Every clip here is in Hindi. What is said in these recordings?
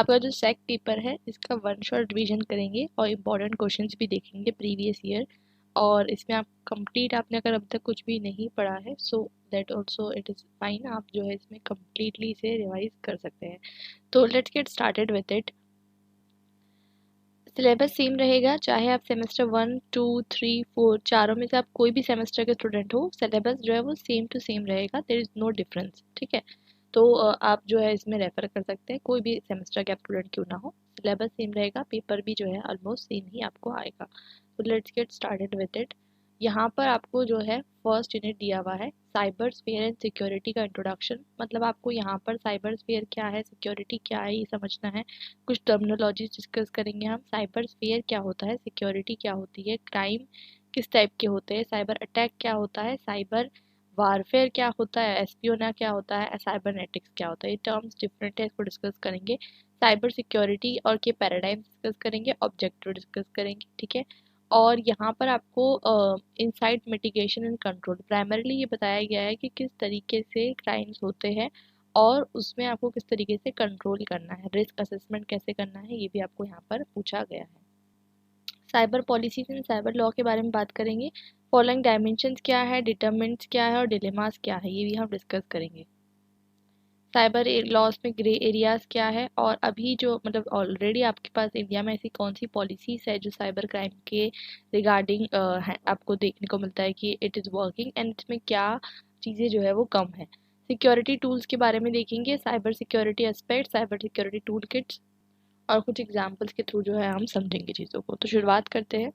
आपका जो सेक पेपर है इसका वन शॉट रिवीजन करेंगे और इम्पोर्टेंट क्वेश्चंस भी देखेंगे प्रीवियस ईयर। और इसमें आप कंप्लीट आपने अगर अब तक कुछ भी नहीं पढ़ा है so that also it is fine, आप जो है इसमें कम्प्लीटली इसे रिवाइज कर सकते हैं। तो let's get started with it. Syllabus same रहेगा, चाहे आप सेमेस्टर 1, 2, 3, 4 चारों में से आप कोई भी सेमेस्टर के स्टूडेंट हो, सिलेबस जो है वो सेम टू सेम रहेगा, देयर इज़ नो डिफरेंस। ठीक है, तो आप जो है इसमें रेफर कर सकते हैं, कोई भी सेमेस्टर के आप स्टूडेंट क्यों ना हो, सिलेबस सेम रहेगा, पेपर भी जो है ऑलमोस्ट सेम ही आपको आएगा। तो let's get started with it. यहाँ पर आपको जो है फर्स्ट यूनिट दिया हुआ है साइबर स्फीयर एंड सिक्योरिटी का इंट्रोडक्शन। मतलब आपको यहाँ पर साइबर स्फीयर क्या है, सिक्योरिटी क्या है, ये समझना है। कुछ टर्मिनोलॉजी डिस्कस करेंगे हम, साइबर स्फीयर क्या होता है, सिक्योरिटी क्या होती है, क्राइम किस टाइप के होते हैं, साइबर अटैक क्या होता है, साइबर वारफेयर क्या होता है, एस्पियोना क्या होता है, साइबरनेटिक्स क्या होता है। ये टर्म्स डिफरेंट है, इसको डिस्कस करेंगे। साइबर सिक्योरिटी और के पैराडाइम डिस्कस करेंगे, ऑब्जेक्टिव डिस्कस करेंगे। ठीक है, और यहाँ पर आपको insight mitigation and control primarily ये बताया गया है कि किस तरीके से क्राइम्स होते हैं और उसमें आपको किस तरीके से कंट्रोल करना है, रिस्क असेसमेंट कैसे करना है, ये भी आपको यहाँ पर पूछा गया है। Cyber policies and cyber law के बारे में बात करेंगे। फॉलोइंग डायमेंशंस क्या है, डिटरमिनेंट्स क्या है और डिलेमास क्या है, ये भी हम डिस्कस करेंगे। साइबर लॉस में ग्रे एरियाज क्या है, और अभी जो मतलब ऑलरेडी आपके पास इंडिया में ऐसी कौन सी पॉलिसीज है जो साइबर क्राइम के रिगार्डिंग आपको देखने को मिलता है कि इट इज़ वर्किंग, एंड इसमें क्या चीज़ें जो है वो कम है। सिक्योरिटी टूल्स के बारे में देखेंगे, cyber security aspect, cyber security tool kits, और कुछ एग्जाम्पल्स के थ्रू जो है हम समझेंगे चीज़ों को। तो शुरुआत करते हैं,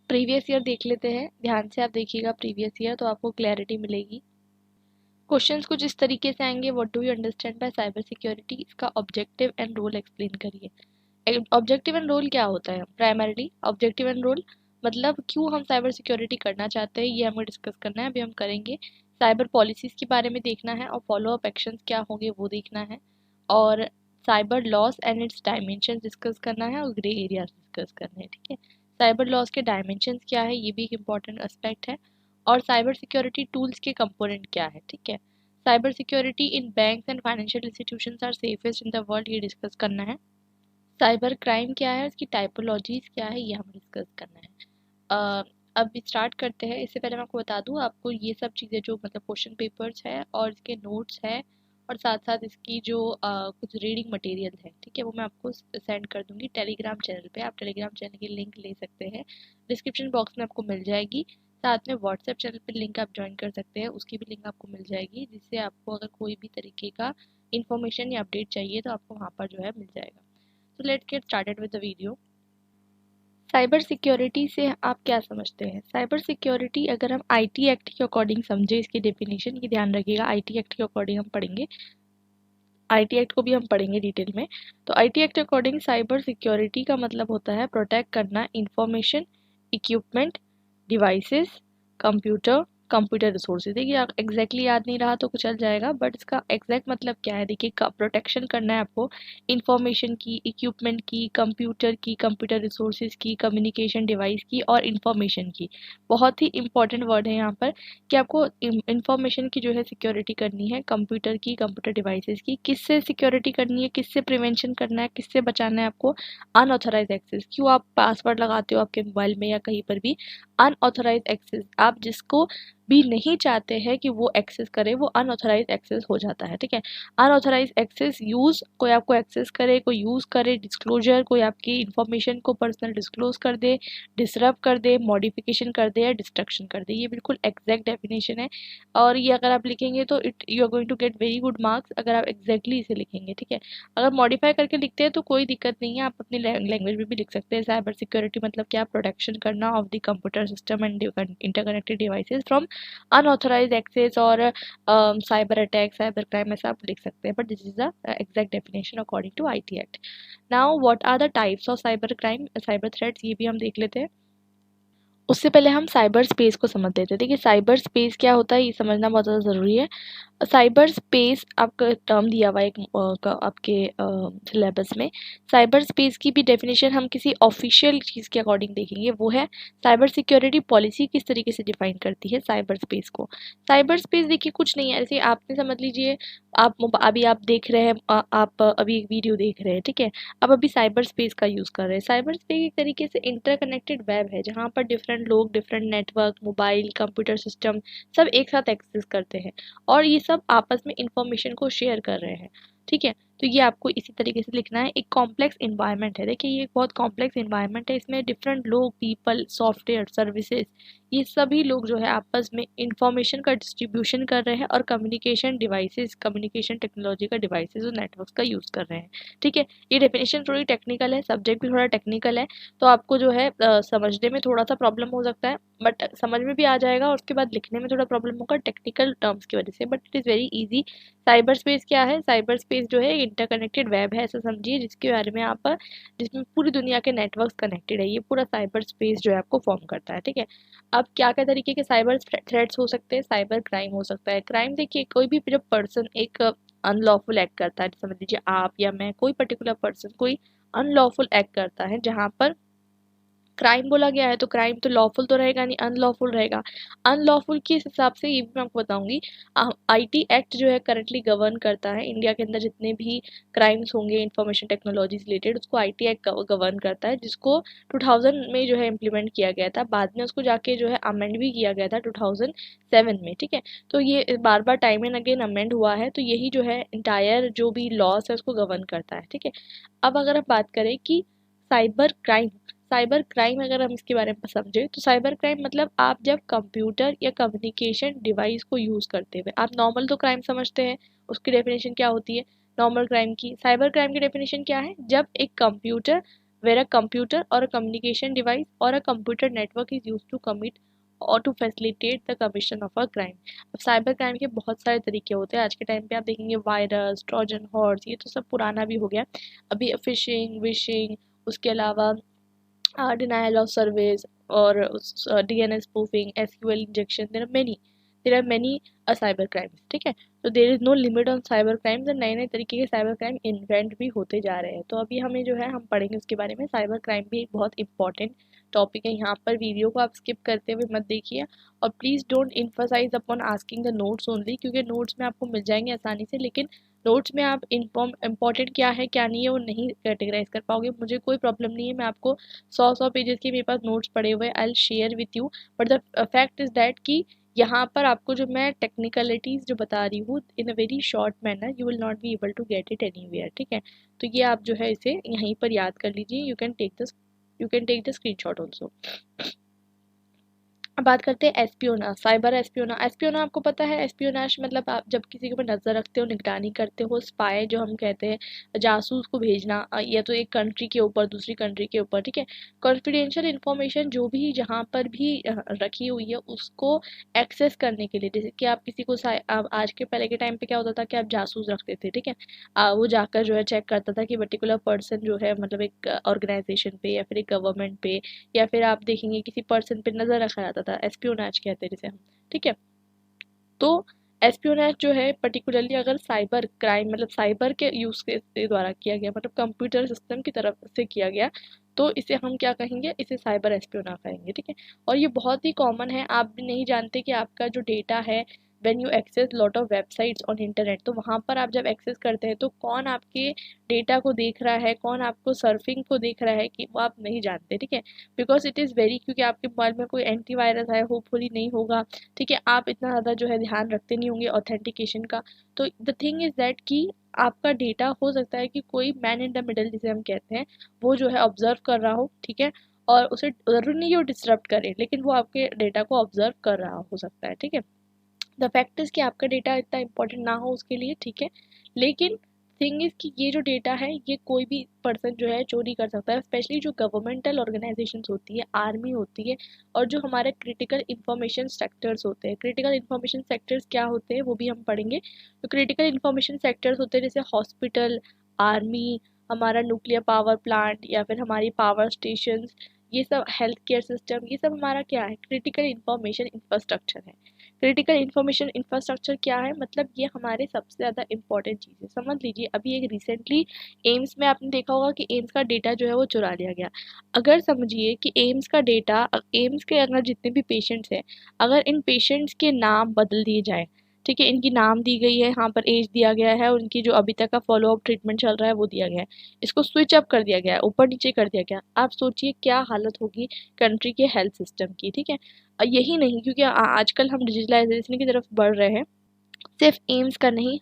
प्रीवियस ईयर देख लेते हैं। ध्यान से आप देखिएगा प्रीवियस ईयर, तो आपको क्लैरिटी मिलेगी। क्वेश्चंस कुछ इस तरीके से आएंगे, what do you understand by cyber security, इसका ऑब्जेक्टिव एंड रोल एक्सप्लेन करिए। ऑब्जेक्टिव एंड रोल क्या होता है, प्राइमरीली ऑब्जेक्टिव एंड रोल मतलब क्यों हम साइबर सिक्योरिटी करना चाहते हैं, ये हमें डिस्कस करना है, अभी हम करेंगे। साइबर पॉलिसीज के बारे में देखना है और फॉलो अप एक्शंस क्या होंगे वो देखना है, और cyber loss and it's dimension discuss करना है, और ग्रे एरियाज डिस्कस करने हैं। ठीक है, साइबर लॉस के डायमेंशंस क्या है, ये भी एक इम्पॉर्टेंट एस्पेक्ट है, और साइबर सिक्योरिटी टूल्स के कंपोनेंट क्या है। ठीक है, cyber security in banks and financial institutions are safest in the world, ये डिस्कस करना है। साइबर क्राइम क्या है, उसकी टाइपोलॉजीज क्या है, ये हमें डिस्कस करना है। अब स्टार्ट करते हैं। इससे पहले मैं आपको बता दूं, आपको ये सब चीज़ें जो मतलब क्वेश्चन पेपर्स है और इसके नोट्स है और साथ साथ इसकी जो कुछ रीडिंग मटेरियल है, ठीक है, वो मैं आपको सेंड कर दूंगी टेलीग्राम चैनल पे। आप टेलीग्राम चैनल की लिंक ले सकते हैं, डिस्क्रिप्शन बॉक्स में आपको मिल जाएगी। साथ में व्हाट्सएप चैनल पे लिंक आप ज्वाइन कर सकते हैं, उसकी भी लिंक आपको मिल जाएगी, जिससे आपको अगर कोई भी तरीके का इन्फॉर्मेशन या अपडेट चाहिए तो आपको वहाँ पर जो है मिल जाएगा। तो let's get started with the video. Cyber security से आप क्या समझते हैं? साइबर सिक्योरिटी अगर हम आईटी एक्ट के अकॉर्डिंग समझे, इसकी डेफिनेशन की ध्यान रखिएगा, आईटी एक्ट के अकॉर्डिंग हम पढ़ेंगे, आईटी एक्ट को भी हम पढ़ेंगे डिटेल में। तो IT act according cyber security का मतलब होता है प्रोटेक्ट करना information, equipment, devices, computer, computer resources. देखिए आप एग्जैक्टली याद नहीं रहा तो कुछ चल जाएगा, बट इसका एग्जैक्ट मतलब क्या है, देखिए प्रोटेक्शन करना है आपको इंफॉर्मेशन की, इक्विपमेंट की, कंप्यूटर की, कंप्यूटर रिसोर्सेज की, कम्युनिकेशन डिवाइस की और इंफॉर्मेशन की। बहुत ही इंपॉर्टेंट वर्ड है यहाँ पर कि आपको इंफॉर्मेशन की जो है सिक्योरिटी करनी है, कंप्यूटर की, कंप्यूटर डिवाइसेस की। किससे सिक्योरिटी करनी है, किससे प्रिवेंशन करना है, किससे बचाना है आपको? Unauthorised access. क्यों आप पासवर्ड लगाते हो आपके मोबाइल में या कहीं पर भी? अनऑथराइज एक्सेस, आप जिसको भी नहीं चाहते हैं कि वो एक्सेस करे, वो अनऑथराइज एक्सेस हो जाता है। ठीक है, अनऑथराइज एक्सेस यूज, कोई आपको एक्सेस करे, कोई यूज करे, डिस्क्लोजर, कोई आपकी इंफॉर्मेशन को पर्सनल डिस्क्लोज कर दे, डिसरप्ट कर दे, मॉडिफिकेशन कर दे या डिस्ट्रक्शन कर दे। ये बिल्कुल एग्जैक्ट डेफिनेशन है, और ये अगर आप लिखेंगे तो it you are going to get very good marks अगर आप एग्जैक्टली इसे लिखेंगे। ठीक है, अगर मॉडिफाई करके लिखते हैं तो कोई दिक्कत नहीं है, आप अपनी लैंग्वेज में भी लिख सकते हैं। साइबर सिक्योरिटी मतलब क्या? प्रोटेक्शन करना of the computer system and interconnected devices from unauthorised access और साइबर अटैक, साइबर क्राइम, ऐसा आप लिख सकते हैं, but this is the exact definition according to IT act. Now what are the types of cyber crime, cyber threats, ये भी हम देख लेते हैं। उससे पहले हम साइबर स्पेस को समझ लेते हैं। देखिए साइबर स्पेस क्या होता है ये समझना बहुत ज़्यादा ज़रूरी है। साइबर स्पेस आपका टर्म दिया हुआ है एक आपके सिलेबस में। साइबर स्पेस की भी डेफिनेशन हम किसी ऑफिशियल चीज़ के अकॉर्डिंग देखेंगे, वो है साइबर सिक्योरिटी पॉलिसी किस तरीके से डिफाइन करती है साइबर स्पेस को। साइबर स्पेस देखिए कुछ नहीं है, ऐसे आपने समझ लीजिए अभी आप देख रहे हैं, आप अभी एक वीडियो देख रहे हैं, ठीक है। अब अभी साइबर स्पेस का यूज़ कर रहे हैं। साइबर स्पेस एक तरीके से इंटरकनेक्टेड वेब है जहाँ पर डिफरेंट लोग, different network, mobile, computer system सब एक साथ एक्सेस करते हैं और ये सब आपस में इंफॉर्मेशन को शेयर कर रहे हैं, ठीक है। तो ये आपको इसी तरीके से लिखना है। एक कॉम्प्लेक्स इन्वायरमेंट है, देखिए ये एक बहुत कॉम्प्लेक्स इन्वायरमेंट है, इसमें डिफरेंट लोग, पीपल, सॉफ्टवेयर, सर्विसेज, ये सभी लोग जो है आपस में इंफॉर्मेशन का डिस्ट्रीब्यूशन कर रहे हैं और कम्युनिकेशन डिवाइसेस, कम्युनिकेशन टेक्नोलॉजी का डिवाइसेस और नेटवर्क्स का यूज़ कर रहे हैं, ठीक है। ये डेफिनेशन थोड़ी टेक्निकल है, सब्जेक्ट भी थोड़ा टेक्निकल है, तो आपको जो है समझने में थोड़ा सा प्रॉब्लम हो सकता है, बट समझ में भी आ जाएगा और उसके बाद लिखने में थोड़ा प्रॉब्लम होगा टेक्निकल टर्म्स की वजह से, but it is very easy. Cyber space क्या है? साइबर स्पेस जो है इंटरकनेक्टेड वेब है, ऐसा समझिए, जिसके बारे में आप, जिसमें पूरी दुनिया के नेटवर्क्स कनेक्टेड है, ये पूरा साइबर स्पेस जो है आपको फॉर्म करता है, ठीक है। अब क्या क्या तरीके के साइबर थ्रेट्स हो सकते हैं? साइबर क्राइम हो सकता है। क्राइम देखिए, कोई भी जब पर्सन एक अनलॉफुल एक्ट करता है, समझ लीजिए आप या मैं, कोई पर्टिकुलर पर्सन कोई अनलॉफुल एक्ट करता है, जहाँ पर क्राइम बोला गया है, तो क्राइम तो लॉफुल तो रहेगा नहीं, अनलॉफुल रहेगा। अनलॉफुल के हिसाब से ये भी मैं आपको बताऊंगी, आईटी एक्ट जो है करंटली गवर्न करता है इंडिया के अंदर, जितने भी क्राइम्स होंगे इंफॉर्मेशन टेक्नोलॉजी से रिलेटेड, उसको आईटी एक्ट गवर्न करता है, जिसको 2000 में जो है इम्प्लीमेंट किया गया था, बाद में उसको जाके जो है अमेंड भी किया गया था 2007 में, ठीक है। तो ये बार बार टाइम एंड अगेन अमेंड हुआ है, तो यही जो है इंटायर जो भी लॉस है उसको गवर्न करता है, ठीक है। अब अगर आप बात करें कि साइबर क्राइम, साइबर क्राइम अगर हम इसके बारे में समझें, तो साइबर क्राइम मतलब आप जब कंप्यूटर या कम्युनिकेशन डिवाइस को यूज़ करते हुए, आप नॉर्मल तो क्राइम समझते हैं, उसकी डेफिनेशन क्या होती है नॉर्मल क्राइम की। साइबर क्राइम की डेफिनेशन क्या है? जब एक कंप्यूटर, वेर अ कंप्यूटर और अ communication device or a computer network is use to commit or to facilitate the commission of a crime. अब साइबर क्राइम के बहुत सारे तरीके होते हैं, आज के टाइम पे आप देखेंगे वायरस, ट्रोजन हॉर्स, ये तो सब पुराना भी हो गया। अभी फिशिंग, विशिंग, उसके अलावा denial of service और DNS spoofing, SQL injection, there are many cyber crimes, ठीक है। तो there is no limit on cyber crimes, और नए नए तरीके के साइबर क्राइम इन्वेंट भी होते जा रहे हैं। तो अभी हमें जो है हम पढ़ेंगे उसके बारे में। साइबर क्राइम भी एक बहुत इंपॉर्टेंट टॉपिक है, यहाँ पर वीडियो को आप स्किप करते हुए मत देखिए, और please don't emphasise upon asking the notes only, क्योंकि नोट्स में आपको मिल जाएंगे आसानी से, लेकिन नोट्स में आप इम्पॉर्टेंट क्या है क्या नहीं है वो नहीं कैटेगराइज कर पाओगे। मुझे कोई प्रॉब्लम नहीं है, मैं आपको 100 पेजेस के मेरे पास नोट्स पड़े हुए, I will share with you, but the fact is that कि यहाँ पर आपको जो मैं टेक्निकलिटीज जो बता रही हूँ in a very short manner, you will not be able to get it anywhere, ठीक है। तो ये आप जो है इसे यहीं पर याद कर लीजिए, you can take the screenshot also. अब बात करते हैं एस्पियोनाज, साइबर एस्पियोनाज। एस्पियोनाज आपको पता है, एस्पियोनाज मतलब आप जब किसी के ऊपर नज़र रखते हो, निगरानी करते हो, स्पाई जो हम कहते हैं, जासूस को भेजना, या तो एक कंट्री के ऊपर दूसरी कंट्री के ऊपर, ठीक है। कॉन्फिडेंशियल इंफॉर्मेशन जो भी जहाँ पर भी रखी हुई है उसको एक्सेस करने के लिए, जैसे कि आप किसी को आज के पहले के टाइम पे क्या होता था कि आप जासूस रखते थे, ठीक है। वो जाकर जो है चेक करता था कि पर्टिकुलर पर्सन जो है मतलब एक ऑर्गेनाइजेशन पे या फिर एक गवर्नमेंट पे, या फिर आप देखेंगे किसी पर्सन पे नजर रखा जाता था, एस्पियोनाज कहते हैं जिसे हम, ठीक है। तो एस्पियोनाज जो है पर्टिकुलरली अगर साइबर क्राइम मतलब साइबर के यूज के द्वारा किया गया, मतलब कंप्यूटर सिस्टम की तरफ से किया गया, तो इसे हम क्या कहेंगे? इसे साइबर एस्पियोनाज कहेंगे, ठीक है। और ये बहुत ही कॉमन है, आप भी नहीं जानते कि आपका जो डेटा है, when you access lot of websites on internet, तो वहाँ पर आप जब एक्सेस करते हैं तो कौन आपके डेटा को देख रहा है, कौन आपको सर्फिंग को देख रहा है, कि वो आप नहीं जानते, ठीक है। बिकॉज इट इज़ वेरी, क्योंकि आपके मोबाइल में कोई एंटीवायरस है, होपफुली नहीं होगा, ठीक है। आप इतना ज़्यादा जो है ध्यान रखते नहीं होंगे ऑथेंटिकेशन का। तो द थिंग इज़ दैट कि आपका डेटा हो सकता है कि कोई मैन इन द मिडल जिसे हम कहते हैं, वो जो है ऑब्जर्व कर रहा हो, ठीक है। और उसे ज़रूरी नहीं है वो डिस्टर्ब करे, लेकिन वो आपके डेटा को ऑब्जर्व कर रहा हो सकता है, ठीक है। द फैक्ट इज़ कि आपका डेटा इतना इंपॉर्टेंट ना हो उसके लिए, ठीक है। लेकिन थिंग इज़ कि ये जो डेटा है ये कोई भी पर्सन जो है चोरी कर सकता है, स्पेशली जो गवर्नमेंटल ऑर्गेनाइजेशंस होती है, आर्मी होती है, और जो हमारे क्रिटिकल इंफॉर्मेशन सेक्टर्स होते हैं। क्रिटिकल इंफॉर्मेशन सेक्टर्स क्या होते हैं वो भी हम पढ़ेंगे। तो क्रिटिकल इंफॉर्मेशन सेक्टर्स होते हैं जैसे हॉस्पिटल, आर्मी, हमारा न्यूक्लियर पावर प्लांट, या फिर हमारी पावर स्टेशंस, ये सब हेल्थ केयर सिस्टम, ये सब हमारा क्या है? क्रिटिकल इंफॉर्मेशन इंफ्रास्ट्रक्चर है। क्रिटिकल इंफॉर्मेशन इंफ्रास्ट्रक्चर क्या है, मतलब ये हमारे सबसे ज़्यादा इंपॉर्टेंट चीज़ है। समझ लीजिए अभी एक रिसेंटली एम्स में आपने देखा होगा कि एम्स का डेटा जो है वो चुरा लिया गया। अगर समझिए कि एम्स का डेटा, एम्स के अंदर जितने भी पेशेंट्स हैं, अगर इन पेशेंट्स के नाम बदल दिए जाए, ठीक है, इनकी नाम दी गई है, यहाँ पर एज दिया गया है, उनकी जो अभी तक का फॉलो अप ट्रीटमेंट चल रहा है वो दिया गया है, इसको स्विच अप कर दिया गया है, ऊपर नीचे कर दिया गया, आप सोचिए क्या हालत होगी कंट्री के हेल्थ सिस्टम की। ठीक है, यही नहीं, क्योंकि आजकल हम डिजिटलाइजेशन की तरफ बढ़ रहे हैं, सिर्फ एम्स का नहीं,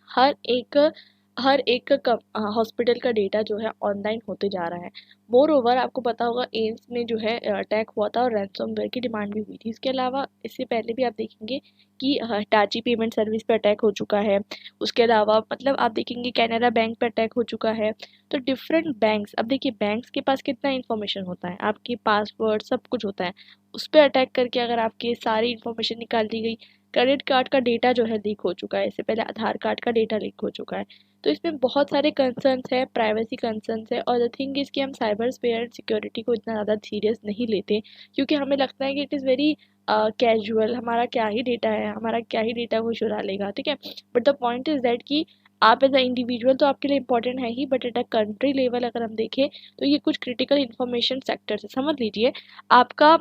हर एक हॉस्पिटल का डेटा जो है ऑनलाइन होते जा रहा है। मोर ओवर आपको पता होगा एम्स में जो है अटैक हुआ था और रैंसमवेयर की डिमांड भी हुई थी। इसके अलावा इससे पहले भी आप देखेंगे कि हिटाची पेमेंट सर्विस पे अटैक हो चुका है। उसके अलावा मतलब आप देखेंगे कैनरा बैंक पे अटैक हो चुका है। तो डिफरेंट बैंक्स, अब देखिए बैंक्स के पास कितना इन्फॉर्मेशन होता है, आपके पासवर्ड सब कुछ होता है, उस पर अटैक करके अगर आपकी सारी इन्फॉर्मेशन निकाल दी गई, क्रेडिट कार्ड का डेटा जो है लीक हो चुका है, इससे पहले आधार कार्ड का डेटा लीक हो चुका है। तो इसमें बहुत सारे कंसर्न्स है, प्राइवेसी कंसर्न्स है, और द थिंग इज़ कि हम साइबर स्पेयर एंड सिक्योरिटी को इतना ज़्यादा सीरियस नहीं लेते, क्योंकि हमें लगता है कि इट इज़ वेरी कैजुअल, हमारा क्या ही डेटा है, हमारा क्या ही डेटा वो चुरा लेगा। ठीक है, but the point is that कि आप एज अ इंडिविजुअल तो आपके लिए इंपॉर्टेंट है ही, but at a country level अगर हम देखें तो ये कुछ क्रिटिकल इन्फॉर्मेशन सेक्टर है। समझ लीजिए आपका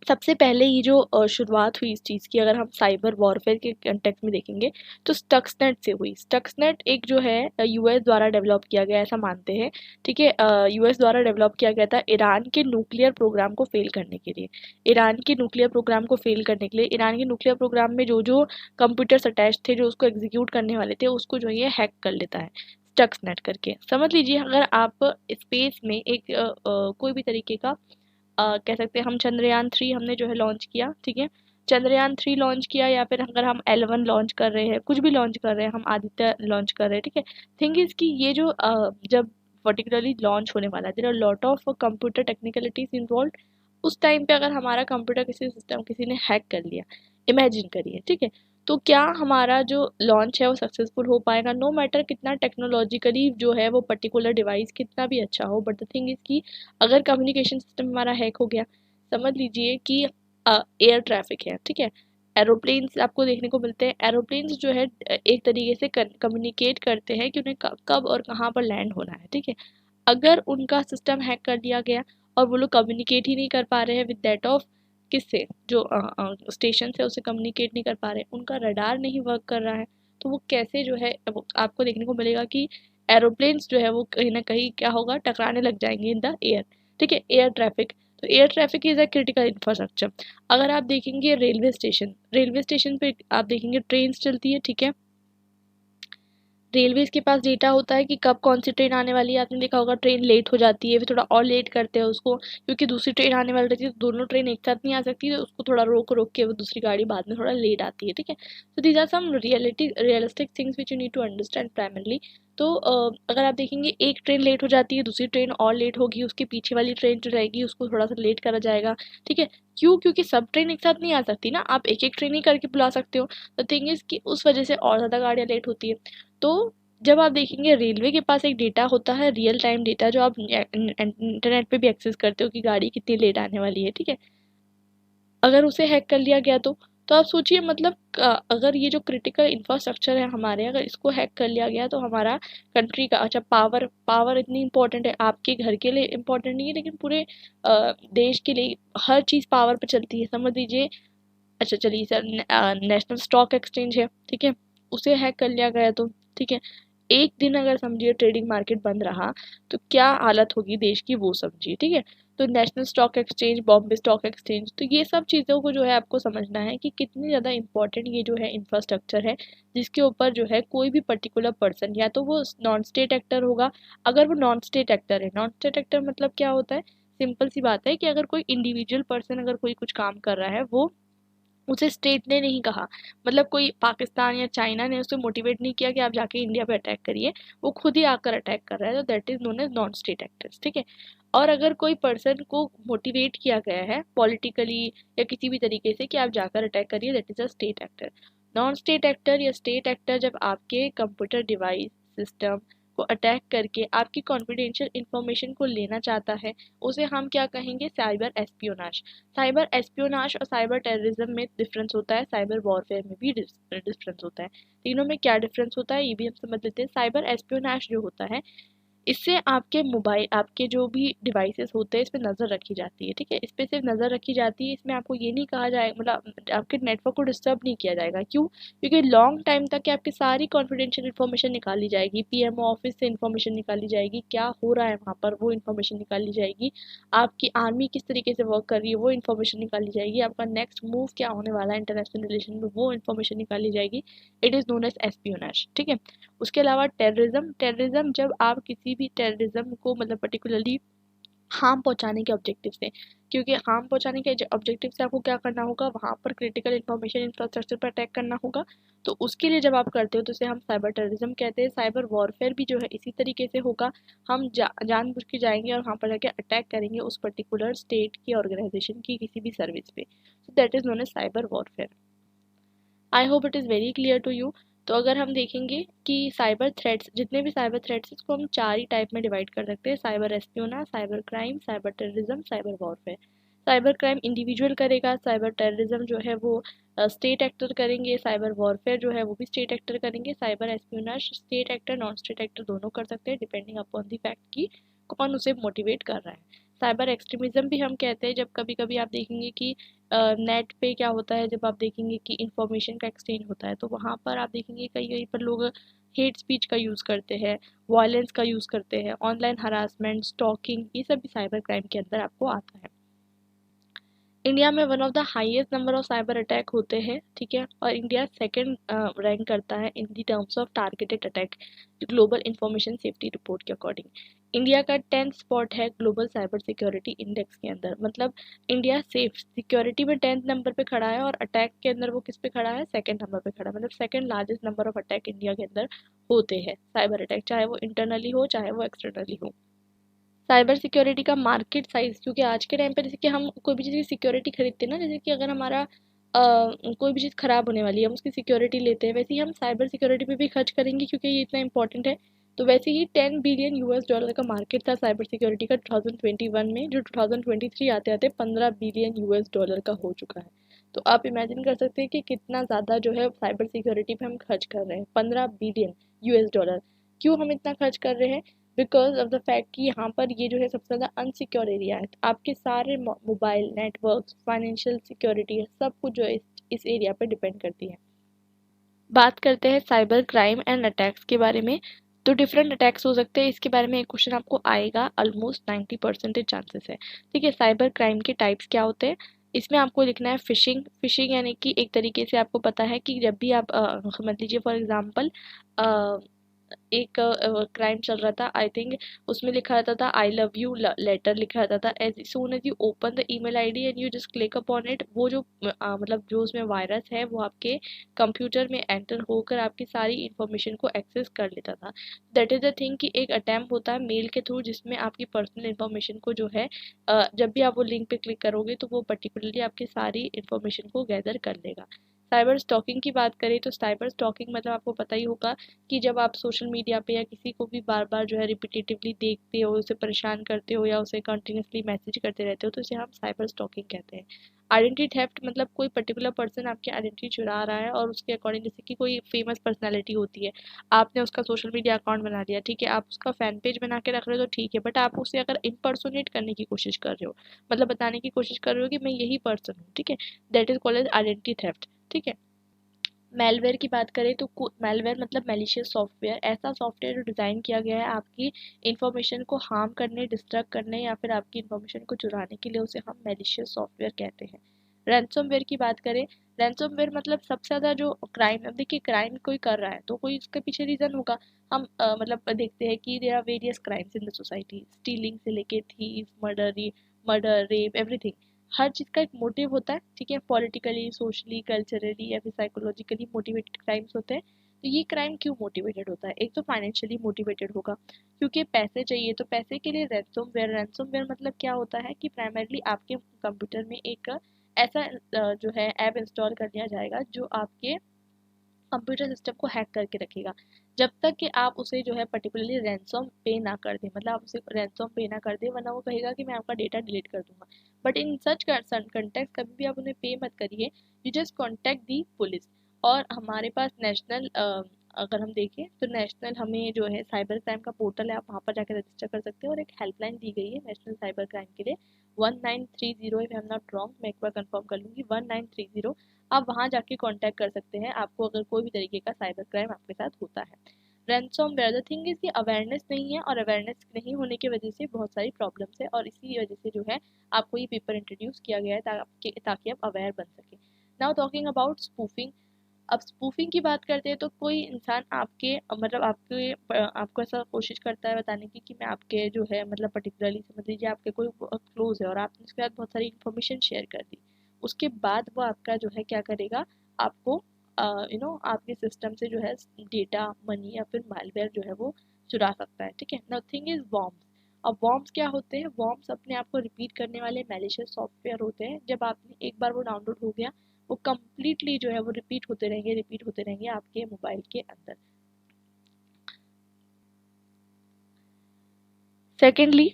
सबसे पहले ये जो शुरुआत हुई इस चीज़ की, अगर हम साइबर वॉरफेयर के कंटेक्स्ट में देखेंगे तो स्टक्सनेट से हुई। स्टक्सनेट एक जो है यूएस द्वारा डेवलप किया गया, ऐसा मानते हैं। ठीक है, यूएस द्वारा डेवलप किया गया था ईरान के न्यूक्लियर प्रोग्राम को फेल करने के लिए। ईरान के न्यूक्लियर प्रोग्राम को फेल करने के लिए, ईरान के न्यूक्लियर प्रोग्राम में जो जो कंप्यूटर्स अटैच थे जो उसको एग्जीक्यूट करने वाले थे, उसको जो ये हैक कर लेता है स्टक्सनेट करके। समझ लीजिए अगर आप स्पेस में एक कोई भी तरीके का कह सकते हैं, हम चंद्रयान 3 हमने जो है लॉन्च किया, ठीक है, चंद्रयान 3 लॉन्च किया, या फिर अगर हम L1 लॉन्च कर रहे हैं, कुछ भी लॉन्च कर रहे हैं, हम आदित्य लॉन्च कर रहे हैं। ठीक है, थिंग इज कि ये जो जब पर्टिकुलरली लॉन्च होने वाला है, there are lot of computer technicalities involve. उस टाइम पे अगर हमारा कंप्यूटर किसी सिस्टम किसी ने हैक कर लिया, इमेजिन करिए, ठीक है, तो क्या हमारा जो लॉन्च है वो सक्सेसफुल हो पाएगा? नो मैटर कितना टेक्नोलॉजिकली जो है वो पर्टिकुलर डिवाइस कितना भी अच्छा हो, बट द थिंग इज कि अगर कम्युनिकेशन सिस्टम हमारा हैक हो गया, समझ लीजिए कि एयर ट्रैफिक है, ठीक है, एरोप्लेन्स आपको देखने को मिलते हैं, एरोप्लेन्स जो है एक तरीके से कम्युनिकेट करते हैं कि उन्हें कब और कहाँ पर लैंड होना है। ठीक है, अगर उनका सिस्टम हैक कर दिया गया और वो लोग कम्युनिकेट ही नहीं कर पा रहे हैं विद दैट ऑफ किससे, जो स्टेशन से उससे कम्युनिकेट नहीं कर पा रहे, उनका रडार नहीं वर्क कर रहा है, तो वो कैसे जो है आपको देखने को मिलेगा कि एरोप्लेन्स जो है वो कहीं ना कहीं क्या होगा, टकराने लग जाएंगे इन द एयर। ठीक है, एयर ट्रैफिक, तो air traffic is a critical infrastructure. अगर आप देखेंगे रेलवे स्टेशन पे आप देखेंगे ट्रेन चलती है, ठीक है, रेलवेज के पास डेटा होता है कि कब कौन सी ट्रेन आने वाली है। आपने देखा होगा ट्रेन लेट हो जाती है, फिर थोड़ा और लेट करते हैं उसको, क्योंकि दूसरी ट्रेन आने वाली रहती है, तो दोनों ट्रेन एक साथ नहीं आ सकती, तो उसको थोड़ा रोक रोक के वो दूसरी गाड़ी बाद में थोड़ा लेट आती है। ठीक है, तो these are some realistic things which you need to understand primarily. तो अगर आप देखेंगे एक ट्रेन लेट हो जाती है, दूसरी ट्रेन और लेट होगी, उसके पीछे वाली ट्रेन जो रहेगी उसको थोड़ा सा लेट करा जाएगा। ठीक है, क्यों? क्योंकि सब ट्रेन एक साथ नहीं आ सकती ना, आप एक एक ट्रेन ही करके बुला सकते हो। द थिंग इज कि उस वजह से और ज़्यादा गाड़ियाँ लेट होती है। तो जब आप देखेंगे रेलवे के पास एक डेटा होता है, रियल टाइम डेटा, जो आप इंटरनेट पे भी एक्सेस करते हो कि गाड़ी कितनी लेट आने वाली है। ठीक है, अगर उसे हैक कर लिया गया तो आप सोचिए, मतलब अगर ये जो क्रिटिकल इंफ्रास्ट्रक्चर है हमारे, अगर इसको हैक कर लिया गया तो हमारा कंट्री का, अच्छा पावर पावर इतनी इंपॉर्टेंट है, आपके घर के लिए इंपॉर्टेंट नहीं है लेकिन पूरे देश के लिए हर चीज़ पावर पे चलती है, समझ लीजिए। अच्छा चलिए सर, नेशनल स्टॉक एक्सचेंज है, ठीक है, उसे हैक कर लिया गया तो, ठीक है, एक दिन अगर समझिए ट्रेडिंग मार्केट बंद रहा तो क्या हालत होगी देश की, वो समझिए। ठीक है, तो national stock exchange, Bombay stock exchange, तो ये सब चीज़ों को जो है आपको समझना है कि कितनी ज़्यादा इंपॉर्टेंट ये जो है इंफ्रास्ट्रक्चर है, जिसके ऊपर जो है कोई भी पर्टिकुलर पर्सन, या तो वो नॉन स्टेट एक्टर होगा। अगर वो नॉन स्टेट एक्टर है, नॉन स्टेट एक्टर मतलब क्या होता है, सिंपल सी बात है कि अगर कोई इंडिविजुअल पर्सन अगर कोई कुछ काम कर रहा है, वो उसे स्टेट ने नहीं कहा, मतलब कोई पाकिस्तान या चाइना ने उसे मोटिवेट नहीं किया कि आप जाके इंडिया पे अटैक करिए, वो खुद ही आकर अटैक कर रहा है, तो that is known as non state actors. ठीक है, और अगर कोई पर्सन को मोटिवेट किया गया है पॉलिटिकली या किसी भी तरीके से कि आप जाकर अटैक करिए, that is a state actor. Non state actor या स्टेट एक्टर जब आपके कंप्यूटर डिवाइस सिस्टम आपको अटैक करके आपकी कॉन्फिडेंशियल इंफॉर्मेशन को लेना चाहता है, उसे हम क्या कहेंगे? Cyber espionage. साइबर एस्पियोनाज और साइबर टेररिज्म में डिफरेंस होता है, साइबर वॉरफेयर में भी डिफरेंस होता है। तीनों में क्या डिफरेंस होता है ये भी हम समझ लेते हैं। साइबर एस्पियोनाज जो होता है, इससे आपके मोबाइल, आपके जो भी डिवाइसेस होते हैं, इस पे नज़र रखी जाती है, ठीक है। इस पे सिर्फ नज़र रखी जाती है, इसमें आपको ये नहीं कहा जाए, मतलब आपके नेटवर्क को डिस्टर्ब नहीं किया जाएगा। क्यों? क्योंकि लॉन्ग टाइम तक आपकी सारी कॉन्फिडेंशियल इन्फॉर्मेशन निकाली जाएगी, पीएमओ ऑफिस से इन्फॉर्मेशन निकाली जाएगी, क्या हो रहा है वहाँ पर वो इन्फॉर्मेशन निकाली जाएगी, आपकी आर्मी किस तरीके से वर्क कर रही है वो इन्फॉर्मेशन निकाली जाएगी, आपका नेक्स्ट मूव क्या होने वाला है इंटरनेशनल रिलेशन में वो इन्फॉर्मेशन निकाली जाएगी। It is known as espionage, ठीक है। उसके अलावा टेररिज्म, टेररिज्म जब आप किसी भी टेररिज्म को मतलब पर्टिकुलरली हार्म पहुंचाने के ऑब्जेक्टिव से, क्योंकि हार्म पहुंचाने के ऑब्जेक्टिव से आपको क्या करना होगा? वहां पर क्रिटिकल इंफॉर्मेशन इंफ्रास्ट्रक्चर पर अटैक करना होगा। तो उसके लिए जब आप करते हो तो उसे हम साइबर टेररिज्म कहते हैं। साइबर वॉरफेयर भी जो है इसी तरीके से होगा, हम जानबूझ के जाएंगे और वहाँ पर जाके अटैक करेंगे उस पर्टिकुलर स्टेट की, ऑर्गेनाइजेशन की किसी भी सर्विस पे। So that is known as cyber warfare. I hope it is very clear to you. तो अगर हम देखेंगे कि साइबर थ्रेट्स, जितने भी साइबर थ्रेट्स, इसको हम 4 ही टाइप में डिवाइड कर सकते हैं: cyber espionage, cyber crime, cyber terrorism, cyber warfare. Cyber crime individual करेगा, साइबर टेररिज्म जो है वो स्टेट एक्टर करेंगे, साइबर वॉरफेयर जो है वो भी स्टेट एक्टर करेंगे, cyber espionage state actor non state actor दोनों कर सकते हैं, डिपेंडिंग अपॉन द फैक्ट कि कौन उसे मोटिवेट कर रहा है। साइबर एक्सट्रीमिज्म भी हम कहते हैं, जब कभी कभी आप देखेंगे कि नेट पे क्या होता है, जब आप देखेंगे कि इंफॉर्मेशन का एक्सचेंज होता है तो वहाँ पर आप देखेंगे कई कहीं पर लोग हेट स्पीच का यूज़ करते हैं, वायलेंस का यूज़ करते हैं, ऑनलाइन हरासमेंट, स्टॉकिंग, ये सब भी साइबर क्राइम के अंदर आपको आता है। इंडिया में one of the highest number of cyber attack होते हैं, ठीक है, और इंडिया सेकंड रैंक करता है in the terms of targeted attack global information safety report के अकॉर्डिंग। इंडिया का 10th स्पॉट है ग्लोबल साइबर सिक्योरिटी इंडेक्स के अंदर, मतलब इंडिया सेफ सिक्योरिटी में 10th नंबर पे खड़ा है और अटैक के अंदर वो किस पे खड़ा है? सेकंड नंबर पे खड़ा है, मतलब second largest number of attack India के अंदर होते हैं साइबर अटैक, चाहे वो इंटरनली हो चाहे वो एक्सटर्नली हो। साइबर सिक्योरिटी का मार्केट साइज, क्योंकि आज के टाइम पे जैसे कि हम कोई भी चीज़ की सिक्योरिटी खरीदते हैं ना, जैसे कि अगर हमारा कोई भी चीज़ ख़राब होने वाली है, हम उसकी सिक्योरिटी लेते हैं, वैसे ही हम साइबर सिक्योरिटी पे भी खर्च करेंगे क्योंकि ये इतना इंपॉर्टेंट है। तो वैसे ही 10 बिलियन यूएस डॉलर का मार्केट था साइबर सिक्योरिटी का 2021 में, जो 2023 आते आते 15 बिलियन यूएस डॉलर का हो चुका है। तो आप इमेजिन कर सकते हैं कि कितना ज़्यादा जो है साइबर सिक्योरिटी पे हम खर्च कर रहे हैं, 15 बिलियन यूएस डॉलर। क्यों हम इतना खर्च कर रहे हैं? बिकॉज ऑफ द फैक्ट कि यहाँ पर ये जो है सबसे ज़्यादा अनसिक्योर एरिया है, तो आपके सारे मोबाइल नेटवर्क, फाइनेंशियल सिक्योरिटी है, सब कुछ जो है इस एरिया पर डिपेंड करती है। बात करते हैं साइबर क्राइम एंड अटैक्स के बारे में। तो डिफरेंट अटैक्स हो सकते हैं, इसके बारे में एक क्वेश्चन आपको आएगा, ऑलमोस्ट 90% चांसेस है, ठीक है। साइबर क्राइम के टाइप्स क्या होते हैं, इसमें आपको लिखना है फिशिंग। फिशिंग यानी कि एक तरीके से आपको पता है कि जब भी आप समझ लीजिए फॉर एग्जांपल एक क्राइम चल रहा था, आई थिंक उसमें लिखा रहता था आई लव यू लेटर लिखा रहता था, as soon as you open the email ID and you just click upon it, वो जो मतलब जो उसमें वायरस है वो आपके कंप्यूटर में एंटर होकर आपकी सारी इंफॉर्मेशन को एक्सेस कर लेता था। दैट इज द थिंग कि एक अटैम्प्ट होता है मेल के थ्रू जिसमें आपकी पर्सनल इंफॉर्मेशन को जो है जब भी आप वो लिंक पे क्लिक करोगे तो वो पर्टिकुलरली आपकी सारी इंफॉर्मेशन को गैदर कर लेगा। साइबर स्टॉकिंग की बात करें तो साइबर स्टॉकिंग मतलब आपको पता ही होगा कि जब आप सोशल मीडिया पे या किसी को भी बार बार जो है रिपीटेटिवली देखते हो, उसे परेशान करते हो या उसे कंटिन्यूसली मैसेज करते रहते हो, तो इसे हम साइबर स्टॉकिंग कहते हैं। आइडेंटिटी थेफ्ट मतलब कोई पर्टिकुलर पर्सन आपकी आइडेंटिटी चुरा रहा है और उसके अकॉर्डिंग, जैसे कि कोई फेमस पर्सनैलिटी होती है, आपने उसका सोशल मीडिया अकाउंट बना लिया, ठीक है, आप उसका फैन पेज बना के रख रहे हो तो ठीक है, बट आप उसे अगर इम्पर्सोनेट करने की कोशिश कर रहे हो, मतलब बताने की कोशिश कर रहे हो कि मैं यही पर्सन हूँ, ठीक है, that is called as identity theft, ठीक है। मेलवेयर की बात करें तो मेलवेयर मतलब मेलिशियस सॉफ्टवेयर, ऐसा सॉफ्टवेयर जो डिज़ाइन किया गया है आपकी इंफॉर्मेशन को हार्म करने, डिस्ट्रैक्ट करने या फिर आपकी इंफॉर्मेशन को चुराने के लिए, उसे हम मेलिशियस सॉफ्टवेयर कहते हैं। रैंसमवेयर की बात करें, रैंसमवेयर मतलब सबसे ज़्यादा जो क्राइम, अब देखिए क्राइम कोई कर रहा है तो कोई उसके पीछे रीज़न होगा। हम मतलब देखते हैं कि there are various crimes in the society, stealing से लेके थीफ, मर्डर, रेप, एवरीथिंग, हर चीज़ का एक मोटिव होता है, ठीक है, पॉलिटिकली, सोशली, कल्चरली या फिर साइकोलॉजिकली मोटिवेटेड क्राइम्स होते हैं। तो ये क्राइम क्यों मोटिवेटेड होता है? एक तो फाइनेंशियली मोटिवेटेड होगा, क्योंकि पैसे चाहिए, तो पैसे के लिए रैंसमवेयर मतलब क्या होता है कि प्राइमरली आपके कंप्यूटर में एक ऐसा जो है ऐप इंस्टॉल कर दिया जाएगा जो आपके कंप्यूटर सिस्टम को हैक करके रखेगा, जब तक कि आप उसे जो है पर्टिकुलरली रैंसम पे ना कर दे, मतलब आप उसे रैंसम पे ना कर दे, वरना वो कहेगा कि मैं आपका डेटा डिलीट कर दूंगा। बट इन सच कंटेक्ट कभी भी आप उन्हें पे मत करिए, you just contact the police. और हमारे पास नेशनल अगर हम देखें तो नेशनल हमें जो है साइबर क्राइम का पोर्टल है, आप वहाँ पर जाकर रजिस्टर कर सकते हैं, और एक हेल्पलाइन दी गई है नेशनल साइबर क्राइम के लिए 1930, if I am not wrong, मैं एक बार कंफर्म कर लूँगी, 1930। आप वहाँ जाके कांटेक्ट कर सकते हैं आपको अगर कोई भी तरीके का साइबर क्राइम आपके साथ होता है। रैंसमवेयर, द थिंग इज कि अवेयरनेस नहीं है, और अवेयरनेस नहीं होने की वजह से बहुत सारी प्रॉब्लम्स है, और इसी वजह से जो है आपको ये पेपर इंट्रोड्यूस किया गया है ताकि आप अवेयर बन सके। Now talking about spoofing. अब स्पूफिंग की बात करते हैं तो कोई इंसान आपके मतलब आपको ऐसा कोशिश करता है बताने की कि मैं आपके जो है मतलब पर्टिकुलरली समझ लीजिए आपके कोई क्लोज है, और आपने उसके बाद बहुत सारी इन्फॉर्मेशन शेयर कर दी, उसके बाद वो आपका जो है क्या करेगा, आपको आपके सिस्टम से जो है डेटा, मनी या फिर मालवेयर जो है वो चुरा सकता है। ठीक है, नथिंग इज वॉर्म्स। अब वॉर्म्स क्या होते हैं? वॉर्म्स अपने आप को रिपीट करने वाले मैलिशियस सॉफ्टवेयर होते हैं। जब आपने एक बार वो डाउनलोड हो गया, वो कम्प्लीटली जो है वो रिपीट होते रहेंगे आपके मोबाइल के अंदर। Secondly,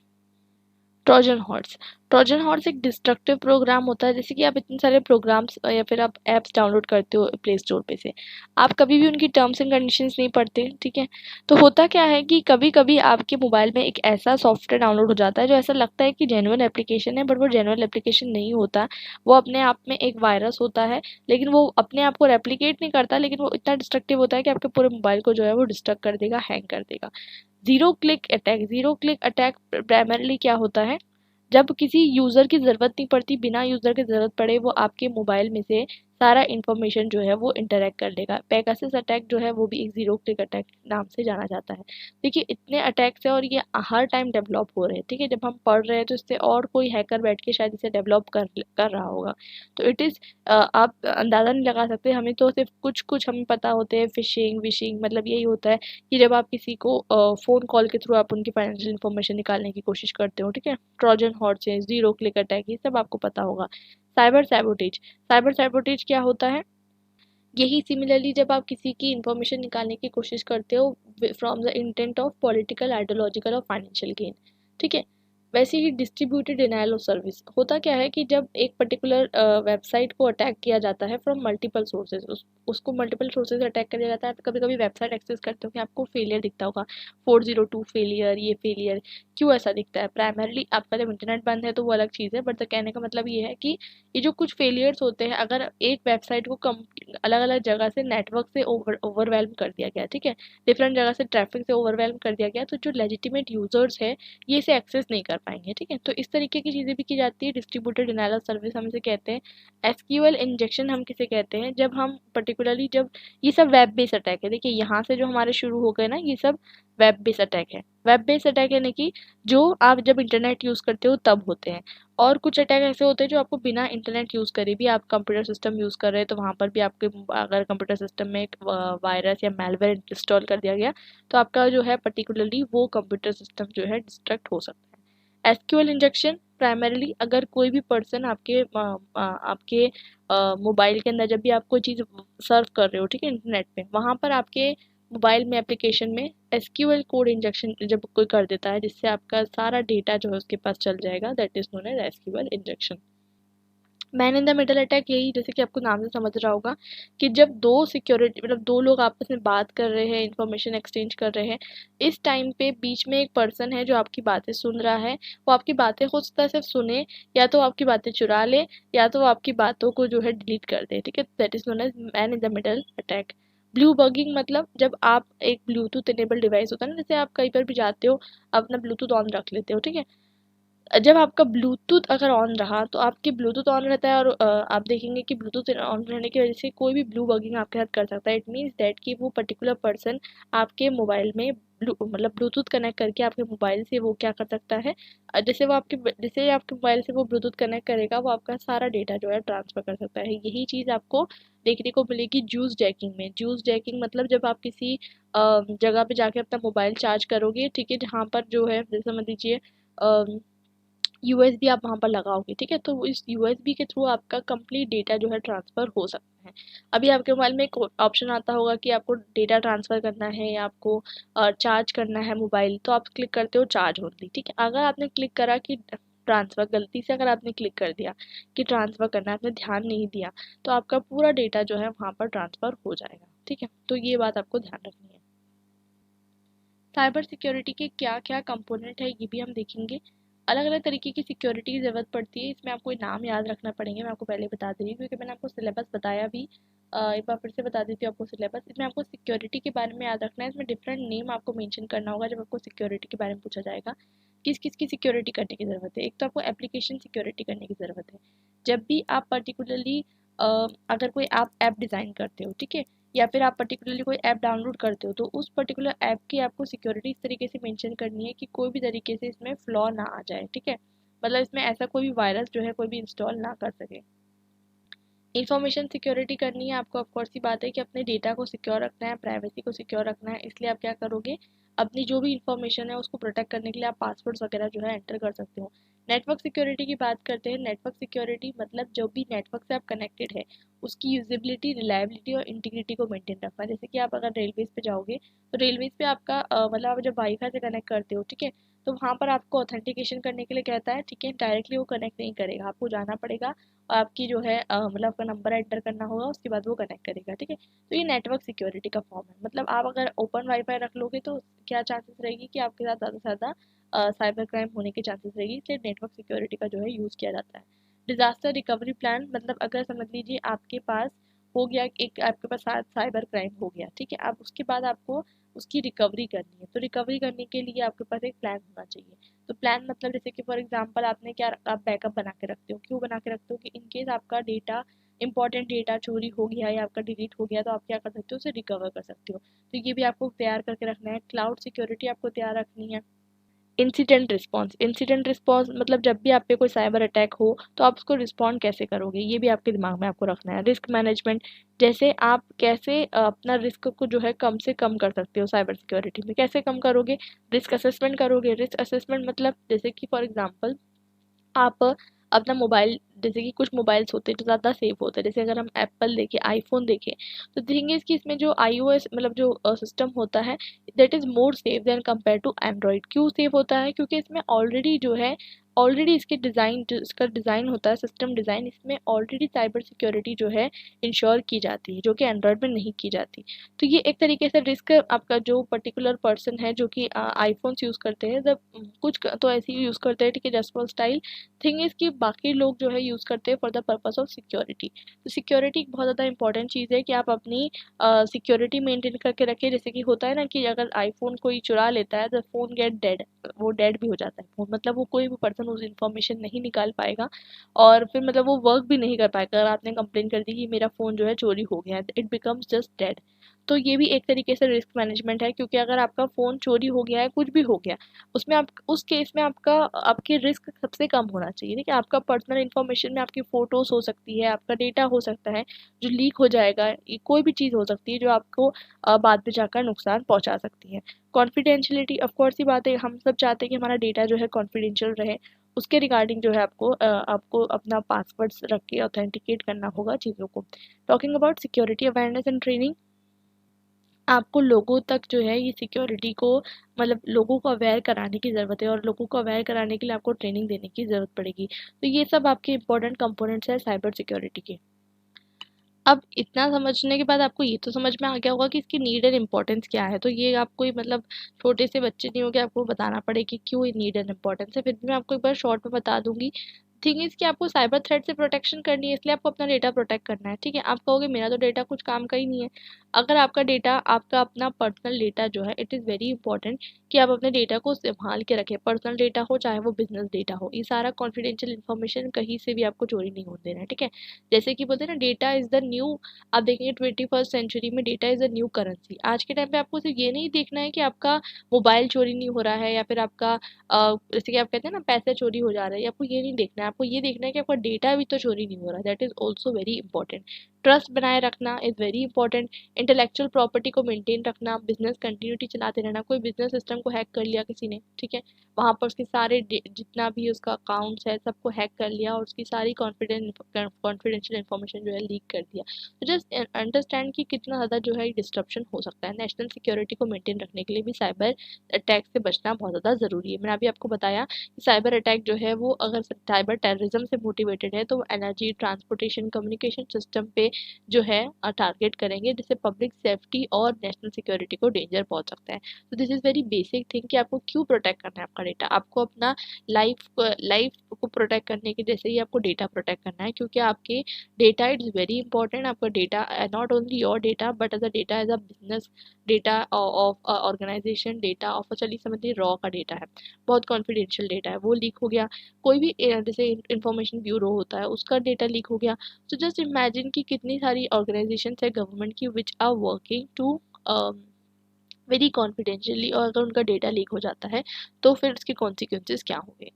Trojan horse. Trojan horse एक डिस्ट्रक्टिव प्रोग्राम होता है। जैसे कि आप इतने सारे प्रोग्राम्स या फिर आप ऐप्स डाउनलोड करते हो प्ले स्टोर पे से, आप कभी भी उनकी टर्म्स एंड कंडीशंस नहीं पढ़ते। ठीक है, तो होता क्या है कि कभी कभी आपके मोबाइल में एक ऐसा सॉफ्टवेयर डाउनलोड हो जाता है जो ऐसा लगता है कि जेन्युइन एप्लीकेशन है, बट वो जेन्युइन एप्लीकेशन नहीं होता। वो अपने आप में एक वायरस होता है, लेकिन वो अपने आप को रेप्लिकेट नहीं करता, लेकिन वो इतना डिस्ट्रक्टिव होता है कि आपके पूरे मोबाइल को जो है वो डिस्ट्रक्ट कर देगा, हैंग कर देगा। जीरो क्लिक अटैक प्राइमरीली क्या होता है? जब किसी यूज़र की ज़रूरत नहीं पड़ती, बिना यूज़र की ज़रूरत पड़े वो आपके मोबाइल में से सारा इन्फॉर्मेशन जो है वो इंटरैक्ट कर लेगा। पेगासस अटैक जो है वो भी एक ज़ीरो क्लिक अटैक नाम से जाना जाता है। देखिए इतने अटैक्स हैं और ये हर टाइम डेवलप हो रहे हैं। ठीक है, जब हम पढ़ रहे हैं तो इससे और कोई हैकर बैठ के शायद इसे डेवलप कर रहा होगा। तो इट इज़ आप अंदाज़ा नहीं लगा सकते। हमें तो सिर्फ कुछ कुछ हमें पता होते हैं, फिशिंग विशिंग मतलब यही होता है कि जब आप किसी को फ़ोन कॉल के थ्रू आप उनकी फाइनेंशियल इन्फॉर्मेशन निकालने की कोशिश करते हो। ठीक है, ट्रोजन हॉर्स है, ज़ीरो क्लिक अटैक, ये सब आपको पता होगा। साइबर सैबोटेज क्या होता है? यही सिमिलरली जब आप किसी की इन्फॉर्मेशन निकालने की कोशिश करते हो from the intent of political, ideological और फाइनेंशियल गेन। ठीक है, वैसे ही डिस्ट्रीब्यूटेड डिनायल ऑफ सर्विस होता क्या है कि जब एक पर्टिकुलर वेबसाइट को अटैक किया जाता है फ्रॉम मल्टीपल सोर्सेज, उसको मल्टीपल सोर्सेज से अटैक किया जाता है। कभी कभी वेबसाइट एक्सेस करते हो कि आपको फेलियर दिखता होगा, 402 फेलियर, ये फेलियर क्यों ऐसा दिखता है? प्राइमरली आपका जब इंटरनेट बंद है तो वो अलग चीज़ है, बट कहने का मतलब ये है कि ये जो कुछ फेलियर्स होते हैं, अगर एक वेबसाइट को अलग अलग जगह से नेटवर्क से ओवरवेल्म कर दिया गया, ठीक है, डिफरेंट जगह से ट्रैफिक से ओवरवेल्म कर दिया गया, तो जो लेजिटिमेट यूजर्स है ये इसे एक्सेस नहीं कर पाएंगे। ठीक है, तो इस तरीके की चीज़ें भी की जाती है। डिस्ट्रीब्यूटेड डिनायल ऑफ सर्विस हम इसे कहते हैं। एसक्यूएल इंजेक्शन हम किसे कहते हैं? जब हम पर्टिकुलरली जब ये सब वेब बेस्ड अटैक है। देखिए यहाँ से जो हमारे शुरू हो गए ना, ये सब वेब बेस्ड अटैक है। वेब बेस्ड अटैक यानी कि जो आप जब इंटरनेट यूज़ करते हो तब होते हैं। और कुछ अटैक ऐसे होते हैं जो आपको बिना इंटरनेट यूज़ करे भी, आप कंप्यूटर सिस्टम यूज़ कर रहे हैं तो वहाँ पर भी आपके अगर कंप्यूटर सिस्टम में एक वायरस या मैलवेयर इंस्टॉल कर दिया गया तो आपका जो है पर्टिकुलरली वो कंप्यूटर सिस्टम जो है डिस्ट्रक्ट हो सकता है। एसक्यूएल इंजेक्शन प्राइमरीली अगर कोई भी पर्सन आपके मोबाइल के अंदर जब भी आप कोई चीज़ सर्व कर रहे हो, ठीक है, इंटरनेट पे, वहाँ पर आपके मोबाइल में एप्लीकेशन में एसक्यूएल कोड इंजेक्शन जब कोई कर देता है जिससे आपका सारा डेटा जो है उसके पास चल जाएगा, that is known as SQL injection. Man in the middle attack यही, जैसे कि आपको नाम से समझ रहा होगा कि जब दो सिक्योरिटी मतलब दो लोग आपस में बात कर रहे हैं, इंफॉर्मेशन एक्सचेंज कर रहे हैं, इस टाइम पे बीच में एक पर्सन है जो आपकी बातें सुन रहा है। वो आपकी बातें हो सकता है सिर्फ सुने, या तो आपकी बातें चुरा ले, या तो आपकी बातों को जो है डिलीट कर दे। ठीक है, that is known as man in the middle attack. Blue bugging मतलब जब आप एक ब्लूटूथ इनेबल डिवाइस होता है ना, जैसे आप कहीं पर भी जाते हो अपना ब्लूटूथ ऑन रख लेते हो, ठीक है, जब आपका ब्लूटूथ अगर ऑन रहा तो आपके ब्लूटूथ ऑन रहता है, और आप देखेंगे कि ब्लूटूथ ऑन रहने की वजह से कोई भी ब्लू बगिंग आपके साथ कर सकता है। इट मीन्स दैट कि वो पर्टिकुलर पर्सन आपके मोबाइल में ब्लूटूथ कनेक्ट करके आपके मोबाइल से वो क्या कर सकता है, जैसे आपके मोबाइल से वो ब्लूटूथ कनेक्ट करेगा वो आपका सारा डेटा जो है ट्रांसफर कर सकता है। यही चीज़ आपको देखने को मिलेगी जूस जैकिंग में। जूस जैकिंग मतलब जब आप किसी जगह पे जाके अपना मोबाइल चार्ज करोगे, ठीक है, जहाँ पर जो है जैसे समझ लीजिए यूएसबी आप वहाँ पर लगाओगे, ठीक है, तो इस यूएसबी के थ्रू आपका कंप्लीट डेटा जो है ट्रांसफ़र हो सकता है। है। अभी आपके मोबाइल में एक ऑप्शन आता होगा कि आपको डेटा ट्रांसफ़र करना है या आपको चार्ज करना है मोबाइल, तो आप क्लिक करते हो चार्ज ओनली, ठीक है। अगर आपने क्लिक करा कि ट्रांसफ़र, गलती से अगर आपने क्लिक कर दिया कि ट्रांसफ़र करना है, आपने ध्यान नहीं दिया, तो आपका पूरा डेटा जो है वहाँ पर ट्रांसफ़र हो जाएगा, ठीक है। तो ये बात आपको ध्यान रखनी है। साइबर सिक्योरिटी के क्या क्या कंपोनेंट है ये भी हम देखेंगे। अलग अलग तरीके की सिक्योरिटी की ज़रूरत पड़ती है, इसमें आपको नाम याद रखना पड़ेंगे। मैं आपको पहले बता दे रही हूँ क्योंकि मैंने आपको सिलेबस बताया भी। एक बार फिर से बता देती हूँ आपको सिलेबस। इसमें आपको सिक्योरिटी के बारे में याद रखना है। इसमें डिफरेंट नेम आपको मेंशन करना होगा जब आपको सिक्योरिटी के बारे में पूछा जाएगा। किस किस की सिक्योरिटी करने की ज़रूरत है। एक तो आपको एप्लीकेशन सिक्योरिटी करने की ज़रूरत है। जब भी आप पर्टिकुलरली अगर कोई आप ऐप डिज़ाइन करते हो, ठीक है, या फिर आप पर्टिकुलरली कोई ऐप डाउनलोड करते हो, तो उस पर्टिकुलर ऐप की आपको सिक्योरिटी इस तरीके से मेंशन करनी है कि कोई भी तरीके से इसमें फ्लॉ ना आ जाए, ठीक है। मतलब इसमें ऐसा कोई भी वायरस जो है कोई भी इंस्टॉल ना कर सके। इन्फॉर्मेशन सिक्योरिटी करनी है आपको, ऑफ कोर्स सी बात है कि अपने डेटा को सिक्योर रखना है, प्राइवेसी को सिक्योर रखना है, इसलिए आप क्या करोगे, अपनी जो भी इंफॉर्मेशन है उसको प्रोटेक्ट करने के लिए आप पासवर्ड्स वगैरह जो है एंटर कर सकते हो। नेटवर्क सिक्योरिटी की बात करते हैं। नेटवर्क सिक्योरिटी मतलब जो भी नेटवर्क से आप कनेक्टेड है उसकी यूजिबिलिटी, रिलायबिलिटी और इंटीग्रिटी को मेंटेन रखना। जैसे कि आप अगर रेलवेज पे जाओगे तो रेलवेज पे आपका मतलब आप जब वाईफाई से कनेक्ट करते हो, ठीक है, तो वहाँ पर आपको ऑथेंटिकेशन करने के लिए कहता है, ठीक है, डायरेक्टली वो कनेक्ट नहीं करेगा, आपको जाना पड़ेगा, आपकी जो है मतलब आपका नंबर एंटर करना होगा, उसके बाद वो कनेक्ट करेगा, ठीक है। तो ये नेटवर्क सिक्योरिटी का फॉर्म है। मतलब आप अगर ओपन वाईफाई रख लोगे तो क्या चांसेस रहेगी कि आपके साथ ज़्यादा से ज़्यादा साइबर क्राइम होने के चांसेस रहेगी, इसलिए नेटवर्क सिक्योरिटी का जो है यूज़ किया जाता है। डिजास्टर रिकवरी प्लान मतलब अगर समझ लीजिए आपके पास हो गया, एक आपके पास साइबर क्राइम हो गया, ठीक है, आप उसके बाद आपको उसकी रिकवरी करनी है, तो रिकवरी करने के लिए आपके पास एक प्लान होना चाहिए। तो प्लान मतलब जैसे कि फॉर एग्जांपल आपने क्या, आप बैकअप बना के रखते हो, क्यों बना के रखते हो कि इन केस आपका डेटा, इंपॉर्टेंट डेटा चोरी हो गया या आपका डिलीट हो गया तो आप क्या कर सकते हो, उसे रिकवर कर सकते हो। तो ये भी आपको तैयार करके रखना है। क्लाउड सिक्योरिटी आपको तैयार रखनी है। इंसिडेंट रिस्पॉन्स मतलब जब भी आप पे कोई साइबर अटैक हो तो आप उसको रिस्पॉन्ड कैसे करोगे, ये भी आपके दिमाग में आपको रखना है। रिस्क मैनेजमेंट, जैसे आप कैसे अपना रिस्क को जो है कम से कम कर सकते हो। साइबर सिक्योरिटी में कैसे कम करोगे, रिस्क असेसमेंट करोगे। रिस्क असेसमेंट मतलब जैसे कि फॉर एग्जांपल आप अपना मोबाइल, जैसे कि कुछ मोबाइल्स होते हैं जो ज़्यादा सेफ होते हैं, जैसे अगर हम एप्पल देखें, आईफोन देखें, तो थिंग इज़ कि इसमें जो iOS मतलब जो सिस्टम होता है that is more safe than compare to Android. क्यों सेफ होता है, क्योंकि इसमें ऑलरेडी जो है, ऑलरेडी इसके डिज़ाइन, जो इसका डिज़ाइन होता है, सिस्टम डिज़ाइन, इसमें ऑलरेडी साइबर सिक्योरिटी जो है इंश्योर की जाती है, जो कि एंड्रॉयड में नहीं की जाती। तो ये एक तरीके से रिस्क आपका जो पर्टिकुलर पर्सन है जो कि आईफोन्स यूज़ करते हैं, जब कुछ तो ऐसे ही यूज़ करते हैं, ठीक है, just for style. Thing is कि बाकी लोग जो है यूज़ करते हैं for the purpose of security. तो सिक्योरिटी एक बहुत ज़्यादा इंपॉर्टेंट चीज़ है कि आप अपनी सिक्योरिटी मेंटेन करके रखें। जैसे कि होता है ना कि अगर आईफोन कोई चुरा लेता है, द फोन गेट डेड, वो डेड भी हो जाता है फोन, मतलब वो कोई भी पर्सन उस इन्फॉर्मेशन नहीं निकाल पाएगा और फिर मतलब वो वर्क भी नहीं कर पाएगा। अगर आपने कंप्लेन कर दी कि मेरा फ़ोन जो है चोरी हो गया है, इट बिकम्स जस्ट डेड। तो ये भी एक तरीके से रिस्क मैनेजमेंट है, क्योंकि अगर आपका फ़ोन चोरी हो गया है, कुछ भी हो गया, उसमें आप उस केस में आपका आपकी रिस्क सबसे कम होना चाहिए। ठीक है, आपका पर्सनल इन्फॉर्मेशन में आपकी फ़ोटोज़ हो सकती है, आपका डेटा हो सकता है जो लीक हो जाएगा, ये कोई भी चीज़ हो सकती है जो आपको बाद में जाकर नुकसान पहुंचा सकती है। कॉन्फिडेंशियलिटी, ऑफ कोर्स ही बात है, हम सब चाहते हैं कि हमारा डेटा जो है कॉन्फिडेंशियल रहे। उसके रिगार्डिंग जो है आपको अपना पासवर्ड्स रख के ऑथेंटिकेट करना होगा चीज़ों को। Talking about security awareness and training, आपको लोगों तक जो है ये सिक्योरिटी को मतलब लोगों को अवेयर कराने की ज़रूरत है, और लोगों को अवेयर कराने के लिए आपको ट्रेनिंग देने की ज़रूरत पड़ेगी। तो ये सब आपके इंपॉर्टेंट कंपोनेंट्स है साइबर सिक्योरिटी के। अब इतना समझने के बाद आपको ये तो समझ में आ गया होगा कि इसकी नीड एंड इम्पोर्टेंस क्या है। तो ये आपको ही मतलब छोटे से बच्चे नहीं हो कि आपको बताना पड़े कि क्यों ये नीड एंड इम्पोर्टेंस है, फिर भी मैं आपको एक बार शॉर्ट में बता दूंगी। थिंग इज़ कि आपको साइबर थ्रेट से प्रोटेक्शन करनी है, इसलिए आपको अपना डेटा प्रोटेक्ट करना है। ठीक है, आप कहोगे मेरा तो डेटा कुछ काम का ही नहीं है। अगर आपका डेटा, आपका अपना पर्सनल डेटा जो है, इट इज़ वेरी इंपॉर्टेंट कि आप अपने डेटा को संभाल के रखें। पर्सनल डेटा हो चाहे वो बिजनेस डेटा हो, ये सारा कॉन्फिडेंशियल इन्फॉर्मेशन कहीं से भी आपको चोरी नहीं होने देना है। ठीक है, जैसे कि बोलते हैं ना, डेटा इज़ द न्यू, आप देखेंगे 21st सेंचुरी में data is the new currency. आज के टाइम पे आपको सिर्फ ये नहीं देखना है कि आपका मोबाइल चोरी नहीं हो रहा है या फिर आपका जैसे कि आप कहते हैं ना पैसे चोरी हो जा रहे हैं, आपको ये नहीं देखना है, आपको ये देखना है कि आपका डेटा भी तो चोरी नहीं हो रहा है। That is also very important. Trust बनाए रखना is very important, intellectual property को मेंटेन रखना, बिजनेस कंटिन्यूटी चलाते रहना। कोई बिजनेस सिस्टम को हैक कर लिया किसी ने, ठीक है, वहाँ पर उसके सारे जितना भी उसका अकाउंट्स है सबको हैक कर लिया और उसकी सारी कॉन्फिडेंशियल इन्फॉर्मेशन जो है लीक कर दिया। तो जस्ट अंडरस्टैंड कि कितना ज़्यादा जो है डिस्ट्रप्शन हो सकता है। नेशनल सिक्योरिटी को मेंटेन रखने के लिए भी साइबर अटैक से बचना बहुत ज़्यादा ज़रूरी है। मैंने अभी आपको बताया कि साइबर अटैक जो है वो अगर साइबर टेररिज्म से मोटिवेटेड है तो एनर्जी, ट्रांसपोर्टेशन, कम्युनिकेशन सिस्टम पे जो है टारगेट करेंगे, जिससे पब्लिक सेफ्टी और नेशनल सिक्योरिटी को डेंजर पहुंच सकता है। तो this is very basic thing कि आपको क्यों प्रोटेक्ट करना है आपका डेटा। आपको अपना लाइफ को प्रोटेक्ट करने के जैसे ही आपको डेटा प्रोटेक्ट करना है, क्योंकि आपके डेटा इट्स वेरी इंपॉर्टेंट। आपका data not only your data but as a data as a business data of organisation, data of चलिए समझिए रॉ का डेटा है, बहुत कॉन्फिडेंशियल डेटा है, वो लीक हो गया। कोई भी जैसे इंफॉर्मेशन ब्यूरो होता है उसका डेटा लीक हो गया। तो जस्ट इमेजिन कि कितनी सारी ऑर्गेनाइजेशन है गवर्नमेंट की which are working to very confidentially, और अगर उनका डेटा लीक हो जाता है तो फिर उसके कॉन्सिक्वेंसेस क्या होंगे।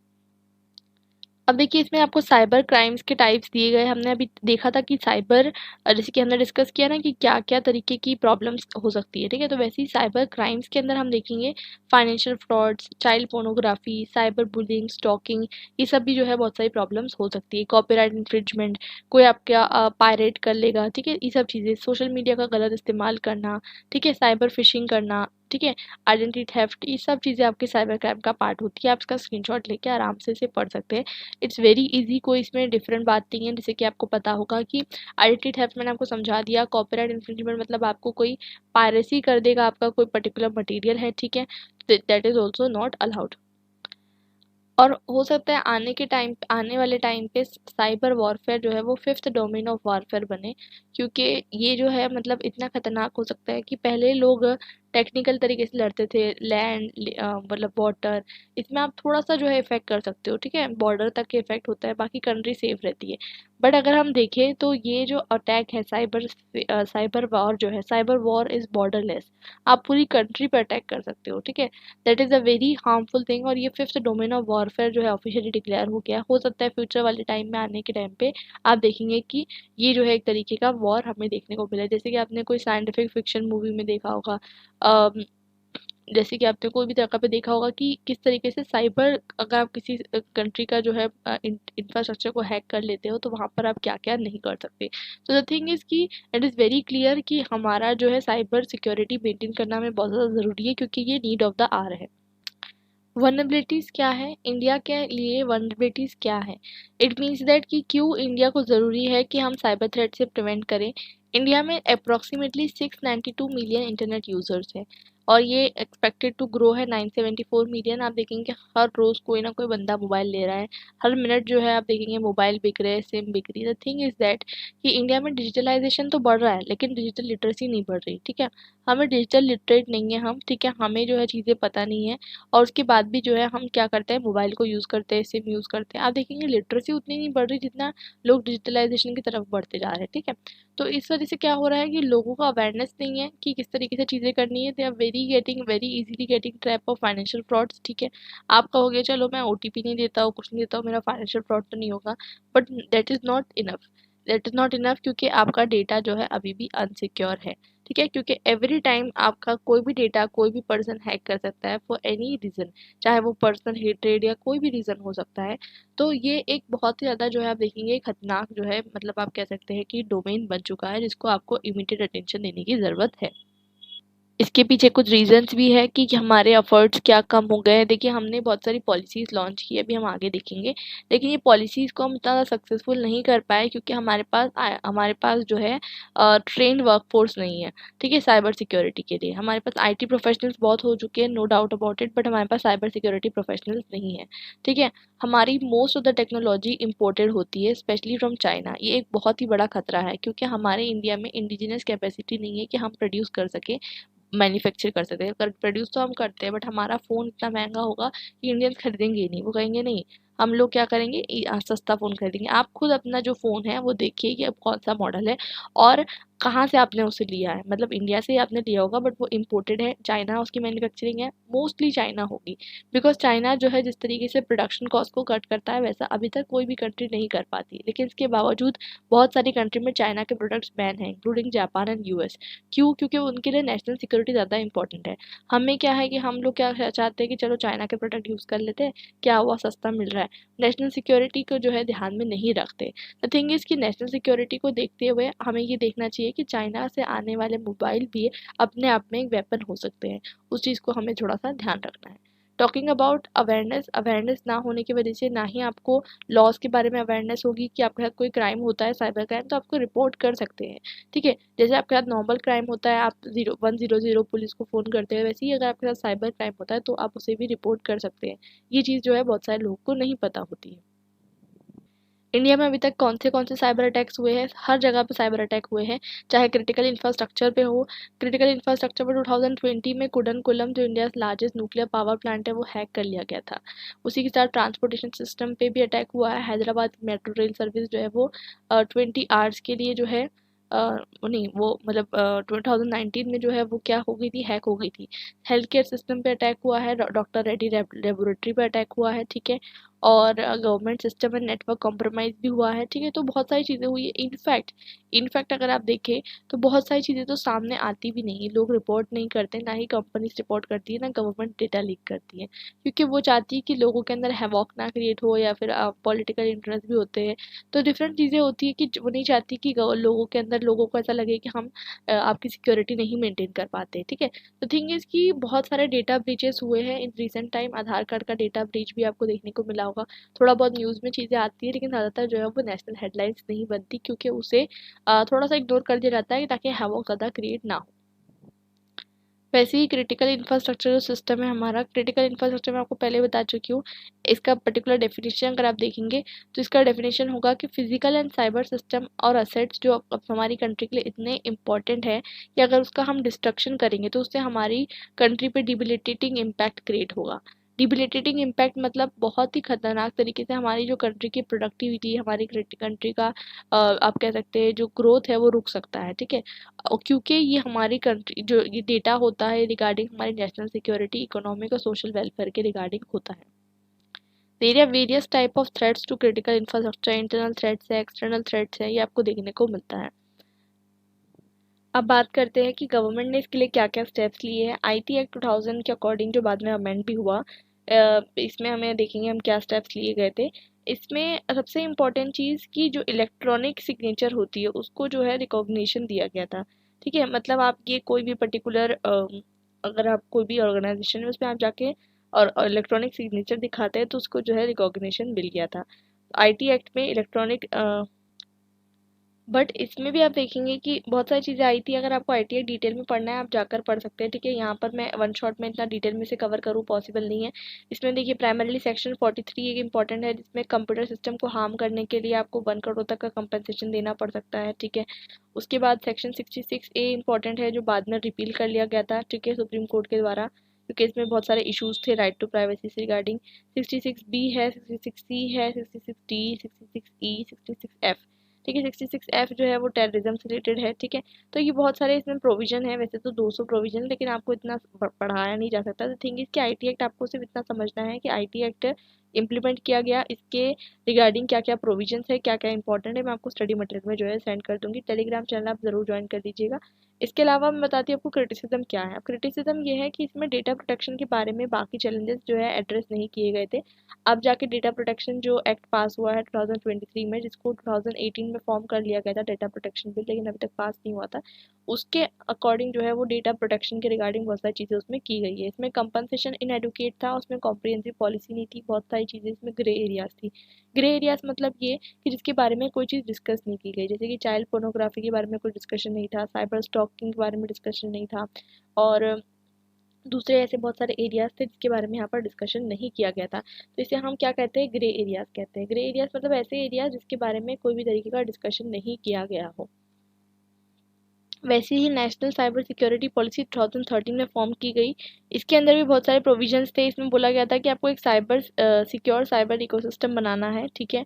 अब देखिए इसमें आपको साइबर क्राइम्स के टाइप्स दिए गए। हमने अभी देखा था कि साइबर जैसे कि हमने डिस्कस किया ना कि क्या क्या तरीके की प्रॉब्लम्स हो सकती है, ठीक है। तो वैसे ही साइबर क्राइम्स के अंदर हम देखेंगे financial frauds, child pornography, cyber bullying, stalking, ये सब भी जो है बहुत सारी प्रॉब्लम्स हो सकती है। कॉपीराइट इन्फ्रिंजमेंट, कोई आपका पायरेट कर लेगा, ठीक है, ये सब चीज़ें, सोशल मीडिया का गलत इस्तेमाल करना, ठीक है, साइबर फिशिंग करना, ठीक है, आइडेंटिटी थेफ्ट, ये सब चीज़ें आपके साइबर क्राइम का पार्ट होती है। आप इसका स्क्रीनशॉट लेके आराम से इसे पढ़ सकते हैं। इट्स वेरी इजी, कोई इसमें डिफरेंट बात नहीं है। जैसे कि आपको पता होगा कि आइडेंटिटी थेफ्ट मैंने आपको समझा दिया, कॉपीराइट इन्फ्रिंजमेंट मतलब आपको कोई पायरेसी कर देगा आपका कोई पर्टिकुलर मटेरियल है, ठीक है, that is also not allowed. और हो सकता है आने वाले टाइम पे साइबर वॉरफेयर जो है वो फिफ्थ डोमेन ऑफ वॉरफेयर बने, क्योंकि ये जो है मतलब इतना खतरनाक हो सकता है कि पहले लोग टेक्निकल तरीके से लड़ते थे, लैंड मतलब वाटर, इसमें आप थोड़ा सा जो है इफेक्ट कर सकते हो, ठीक है, बॉर्डर तक के इफेक्ट होता है, बाकी कंट्री सेफ रहती है। बट अगर हम देखें तो ये जो अटैक है साइबर वॉर जो है, साइबर वॉर इज बॉर्डरलेस, आप पूरी कंट्री पे अटैक कर सकते हो, ठीक है। That is a very harmful thing, और ये फिफ्थ डोमेन ऑफ वॉरफेयर जो है ऑफिशियली डिक्लेयर हो गया। हो सकता है फ्यूचर वाले टाइम में आने के टाइम पे आप देखेंगे कि ये जो है एक तरीके का वॉर हमें देखने को मिला है। जैसे कि आपने कोई साइंटिफिक फिक्शन मूवी में देखा होगा, अम, जैसे कि आपने कोई भी जगह पे देखा होगा कि किस तरीके से साइबर, अगर आप किसी कंट्री का जो है इंफ्रास्ट्रक्चर को हैक कर लेते हो तो वहाँ पर आप क्या क्या नहीं कर सकते। तो द थिंग इज़ कि इट इज़ वेरी क्लियर कि हमारा जो है साइबर सिक्योरिटी मेंटेन करना हमें बहुत ज़्यादा ज़रूरी है, क्योंकि ये नीड ऑफ द आवर है। वनरेबिलिटीज़ क्या है, इंडिया के लिए वनरेबिलिटीज़ क्या है। इट मीन्स दैट कि क्यों इंडिया को ज़रूरी है कि हम साइबर थ्रेट से प्रिवेंट करें। इंडिया में अप्रॉक्सीमेटली 692 मिलियन इंटरनेट यूज़र्स हैं, और ये एक्सपेक्टेड टू ग्रो है 974 मिलियन। आप देखेंगे हर रोज़ कोई ना कोई बंदा मोबाइल ले रहा है, हर मिनट जो है आप देखेंगे मोबाइल बिक रहे हैं, सिम बिक रही है। द थिंग इज़ दैट कि इंडिया में डिजिटलाइजेशन तो बढ़ रहा है लेकिन डिजिटल लिटरेसी नहीं बढ़ रही, ठीक है। हमें डिजिटल लिटरेट नहीं है हम, ठीक है, हमें जो है चीज़ें पता नहीं है, और उसके बाद भी जो है हम क्या करते हैं, मोबाइल को यूज़ करते हैं, सिम यूज़ करते हैं। आप देखेंगे लिटरेसी उतनी नहीं बढ़ रही जितना लोग डिजिटलाइजेशन की तरफ बढ़ते जा रहे हैं, ठीक है। तो इस वजह से क्या हो रहा है कि लोगों को अवेयरनेस नहीं है कि किस तरीके से चीज़ें करनी है। They are very easily getting trap of financial frauds, ठीक है। आप कहोगे चलो मैं ओटीपी नहीं देता हूँ, कुछ नहीं देता हूँ, मेरा फाइनेंशियल फ्रॉड तो नहीं होगा, but that is not enough, क्योंकि आपका डेटा जो है अभी भी अनसिक्योर है, ठीक है। क्योंकि एवरी टाइम आपका कोई भी डेटा कोई भी पर्सन हैक कर सकता है फॉर एनी रीज़न, चाहे वो पर्सनल हेट्रेड या कोई भी रीज़न हो सकता है। तो ये एक बहुत ही ज़्यादा जो है आप देखेंगे खतरनाक जो है, मतलब आप कह सकते हैं कि डोमेन बन चुका है जिसको आपको इमीडिएट अटेंशन देने की ज़रूरत है। इसके पीछे कुछ रीजंस भी है कि हमारे एफर्ट्स क्या कम हो गए हैं। देखिए हमने बहुत सारी पॉलिसीज़ लॉन्च की है, अभी हम आगे देखेंगे, लेकिन ये पॉलिसीज़ को हम इतना सक्सेसफुल नहीं कर पाए क्योंकि हमारे पास जो है ट्रेंड वर्कफोर्स नहीं है, ठीक है, साइबर सिक्योरिटी के लिए। हमारे पास आईटी प्रोफेशनल्स बहुत हो चुके हैं, no doubt about it, but हमारे पास साइबर सिक्योरिटी प्रोफेशनल्स नहीं है, ठीक है। हमारी most of the technology imported होती है स्पेशली फ्रॉम चाइना। ये एक बहुत ही बड़ा खतरा है क्योंकि हमारे इंडिया में इंडिजिनस कैपेसिटी नहीं है कि हम प्रोड्यूस कर सकें, मैन्युफैक्चर कर सकते हैं। कर प्रोड्यूस तो हम करते हैं बट हमारा फ़ोन इतना महंगा होगा कि इंडियंस खरीदेंगे ही नहीं, वो कहेंगे नहीं, हम लोग क्या करेंगे, सस्ता फ़ोन खरीदेंगे। आप खुद अपना जो फ़ोन है वो देखिए कि अब कौन सा मॉडल है और कहाँ से आपने उसे लिया है। मतलब इंडिया से ही आपने लिया होगा बट वो इम्पोर्टेड है, चाइना उसकी मैन्युफैक्चरिंग है, मोस्टली चाइना होगी। बिकॉज चाइना जो है जिस तरीके से प्रोडक्शन कॉस्ट को कट करता है वैसा अभी तक कोई भी कंट्री नहीं कर पाती, लेकिन इसके बावजूद बहुत सारी कंट्री में चाइना के प्रोडक्ट्स बैन हैं, इंक्लूडिंग जापान एंड यूएस। क्यों? क्योंकि उनके लिए नेशनल सिक्योरिटी ज़्यादा इंपॉर्टेंट है। हमें क्या है कि हम लोग क्या चाहते हैं कि चलो चाइना के प्रोडक्ट यूज़ कर लेते हैं, क्या हुआ, सस्ता मिल रहा है, नेशनल सिक्योरिटी को जो है ध्यान में नहीं रखते। द थिंग इज़ कि नेशनल सिक्योरिटी को देखते हुए हमें ये देखना चाहिए कि चाइना से आने वाले मोबाइल भी अपने आप में एक वेपन हो सकते हैं, उस चीज़ को हमें थोड़ा सा ध्यान रखना है। टॉकिंग अबाउट अवेयरनेस, अवेयरनेस ना होने की वजह से ना ही आपको लॉज के बारे में अवेयरनेस होगी कि आपके साथ कोई क्राइम होता है, साइबर क्राइम, तो आपको रिपोर्ट कर सकते हैं। ठीक है, जैसे आपके साथ नॉर्मल क्राइम होता है, आप 100 पुलिस को फ़ोन करते हैं, वैसे ही अगर आपके साथ साइबर क्राइम होता है तो आप उसे भी रिपोर्ट कर सकते हैं। ये चीज़ जो है बहुत सारे लोगों को नहीं पता होती है। इंडिया में अभी तक कौन से साइबर अटैक्स हुए हैं? हर जगह पे साइबर अटैक हुए हैं, चाहे क्रिटिकल इंफ्रास्ट्रक्चर पे हो। क्रिटिकल इंफ्रास्ट्रक्चर पे 2020 में कुडनकुलम जो India largest nuclear power plant है वो हैक कर लिया गया था। उसी के साथ ट्रांसपोर्टेशन सिस्टम पे भी अटैक हुआ है। हैदराबाद मेट्रो रेल सर्विस जो है वो 20 आवर्स के लिए जो है नहीं वो मतलब 2019 में जो है वो क्या हो गई थी, हैक हो गई थी। हेल्थ केयर सिस्टम पे अटैक हुआ है, डॉक्टर रेड्डी लेबोरेटरी पे अटैक हुआ है, ठीक है। और गवर्नमेंट सिस्टम में नेटवर्क कॉम्प्रोमाइज़ भी हुआ है, ठीक है। तो बहुत सारी चीज़ें हुई है। इनफैक्ट अगर आप देखें तो बहुत सारी चीज़ें तो सामने आती भी नहीं है, लोग रिपोर्ट नहीं करते, ना ही कंपनीज रिपोर्ट करती है, ना गवर्नमेंट डेटा लीक करती है, क्योंकि वो चाहती है कि लोगों के अंदर हैवॉक ना क्रिएट हो या फिर पॉलिटिकल इंटरेस्ट भी होते हैं। तो डिफरेंट चीज़ें होती है कि वो नहीं चाहती कि लोगों के अंदर लोगों को ऐसा लगे कि हम आपकी सिक्योरिटी नहीं मेंटेन कर पाते, ठीक है। तो थिंग इज़ कि बहुत सारे डेटा ब्रीचेस हुए हैं in recent time. Aadhaar card का डेटा ब्रीच भी आपको देखने को मिला होगा। थोड़ा बहुत न्यूज़ में चीज़ें आती है, लेकिन ज़्यादातर जो है वो नेशनल हेडलाइंस नहीं बनती, क्योंकि उसे थोड़ा सा इग्नोर कर दिया जाता है ताकि हैवॉक ज़्यादा क्रिएट ना हो। वैसे ही क्रिटिकल इंफ्रास्ट्रक्चर जो सिस्टम है हमारा, क्रिटिकल इंफ्रास्ट्रक्चर मैं आपको पहले बता चुकी हूँ। इसका पर्टिकुलर डेफिनेशन अगर आप देखेंगे तो इसका डेफिनेशन होगा कि फिजिकल एंड साइबर सिस्टम और असेट्स जो अब हमारी कंट्री के लिए इतने इंपॉर्टेंट है कि अगर उसका हम डिस्ट्रक्शन करेंगे तो उससे हमारी कंट्री पे डिबिलिटेटिंग इम्पैक्ट क्रिएट होगा। डिबिलिटेटिंग इम्पैक्ट मतलब बहुत ही खतरनाक तरीके से हमारी जो कंट्री की प्रोडक्टिविटी, हमारी कंट्री का आप कह सकते हैं जो ग्रोथ है वो रुक सकता है, ठीक है। क्योंकि ये हमारी कंट्री जो ये डेटा होता है रिगार्डिंग हमारी नेशनल सिक्योरिटी, इकोनॉमिक और सोशल वेलफेयर के रिगार्डिंग होता है। There are various type of threats to critical infrastructure, internal threats है, एक्सटर्नल थ्रेट्स है, ये आपको देखने को मिलता है। अब बात करते हैं कि गवर्नमेंट ने इसके लिए क्या क्या स्टेप्स लिए हैं। आईटी एक्ट 2000 के अकॉर्डिंग जो बाद में अमेंड भी हुआ, इसमें हमें देखेंगे हम क्या स्टेप्स लिए गए थे। इसमें सबसे इम्पोर्टेंट चीज़ कि जो इलेक्ट्रॉनिक सिग्नेचर होती है उसको जो है रिकॉग्निशन दिया गया था, ठीक है। मतलब आप ये कोई भी पर्टिकुलर अगर आप कोई भी ऑर्गेनाइजेशन है उसमें आप जाके और इलेक्ट्रॉनिक सिग्नेचर दिखाते हैं तो उसको जो है रिकॉग्निशन मिल गया था। आईटी एक्ट में इलेक्ट्रॉनिक बट इसमें भी आप देखेंगे कि बहुत सारी चीज़ें आई थी। अगर आपको आईटीआई डिटेल में पढ़ना है आप जाकर पढ़ सकते हैं, ठीक है। यहाँ पर मैं वन शॉट में इतना डिटेल में से कवर करूँ पॉसिबल नहीं है। इसमें देखिए प्राइमरीली सेक्शन 43 एक इंपॉर्टेंट है, जिसमें कंप्यूटर सिस्टम को हार्म करने के लिए आपको 1 करोड़ तक का कंपनसेशन देना पड़ सकता है, ठीक है। उसके बाद सेक्शन 66A इंपॉर्टेंट है, जो बाद में रिपील कर लिया गया था, ठीक है, सुप्रीम कोर्ट के द्वारा, क्योंकि इसमें बहुत सारे इश्यूज थे राइट टू प्राइवेसी से रिगार्डिंग। 66B है, 66C है, 66D, 66E, 66F, ठीक है। 66F जो है वो टेररिज्म से रिलेटेड है, ठीक है। तो ये बहुत सारे इसमें प्रोविजन है, वैसे तो 200 प्रोविजन, लेकिन आपको इतना पढ़ाया नहीं जा सकता। तो थिंग इज कि आईटी एक्ट आपको सिर्फ इतना समझना है कि आईटी एक्ट इम्प्लीमेंट किया गया, इसके रिगार्डिंग क्या क्या प्रोविजंस है, क्या क्या इंपॉर्टेंट है, मैं आपको स्टडी मटेरियल में जो है सेंड कर दूंगी। टेलीग्राम चैनल आप जरूर ज्वाइन कर दीजिएगा। इसके अलावा मैं बताती हूँ आपको क्रिटिसिज्म क्या है। अब क्रिटिसिज्म ये है कि इसमें डेटा प्रोटेक्शन के बारे में बाकी चैलेंजेस जो है एड्रेस नहीं किए गए थे। अब जाके डेटा प्रोटेक्शन जो एक्ट पास हुआ है 2023 में, जिसको 2018 में फॉर्म कर लिया गया था डेटा प्रोटेक्शन बिल, लेकिन अभी तक पास नहीं हुआ था, उसके अकॉर्डिंग जो है वो डेटा प्रोटेक्शन के रिगार्डिंग बहुत सारी चीज़ें उसमें की गई है। इसमें कंपनसेशन इनएडुकेट था, उसमें कॉम्प्रिहेंसिव पॉलिसी नहीं थी, बहुत सारी चीज़ें इसमें ग्रे एरियाज थी। ग्रे एरियाज मतलब ये कि जिसके बारे में कोई चीज़ डिस्कस नहीं की गई, जैसे कि चाइल्ड पोर्नोग्राफी के बारे में कोई डिस्कशन नहीं था, साइबर स्टॉकिंग के बारे में डिस्कशन नहीं था, और दूसरे ऐसे बहुत सारे एरियाज थे जिसके बारे में यहाँ पर डिस्कशन नहीं किया गया था। तो इसे हम क्या कहते हैं, ग्रे एरियाज कहते हैं। ग्रे एरियाज मतलब ऐसे एरियाज जिसके बारे में कोई भी तरीके का डिस्कशन नहीं किया गया हो। वैसे ही नेशनल साइबर सिक्योरिटी पॉलिसी 2013 में फॉर्म की गई। इसके अंदर भी बहुत सारे प्रोविजंस थे। इसमें बोला गया था कि आपको एक साइबर सिक्योर साइबर इकोसिस्टम बनाना है, ठीक है।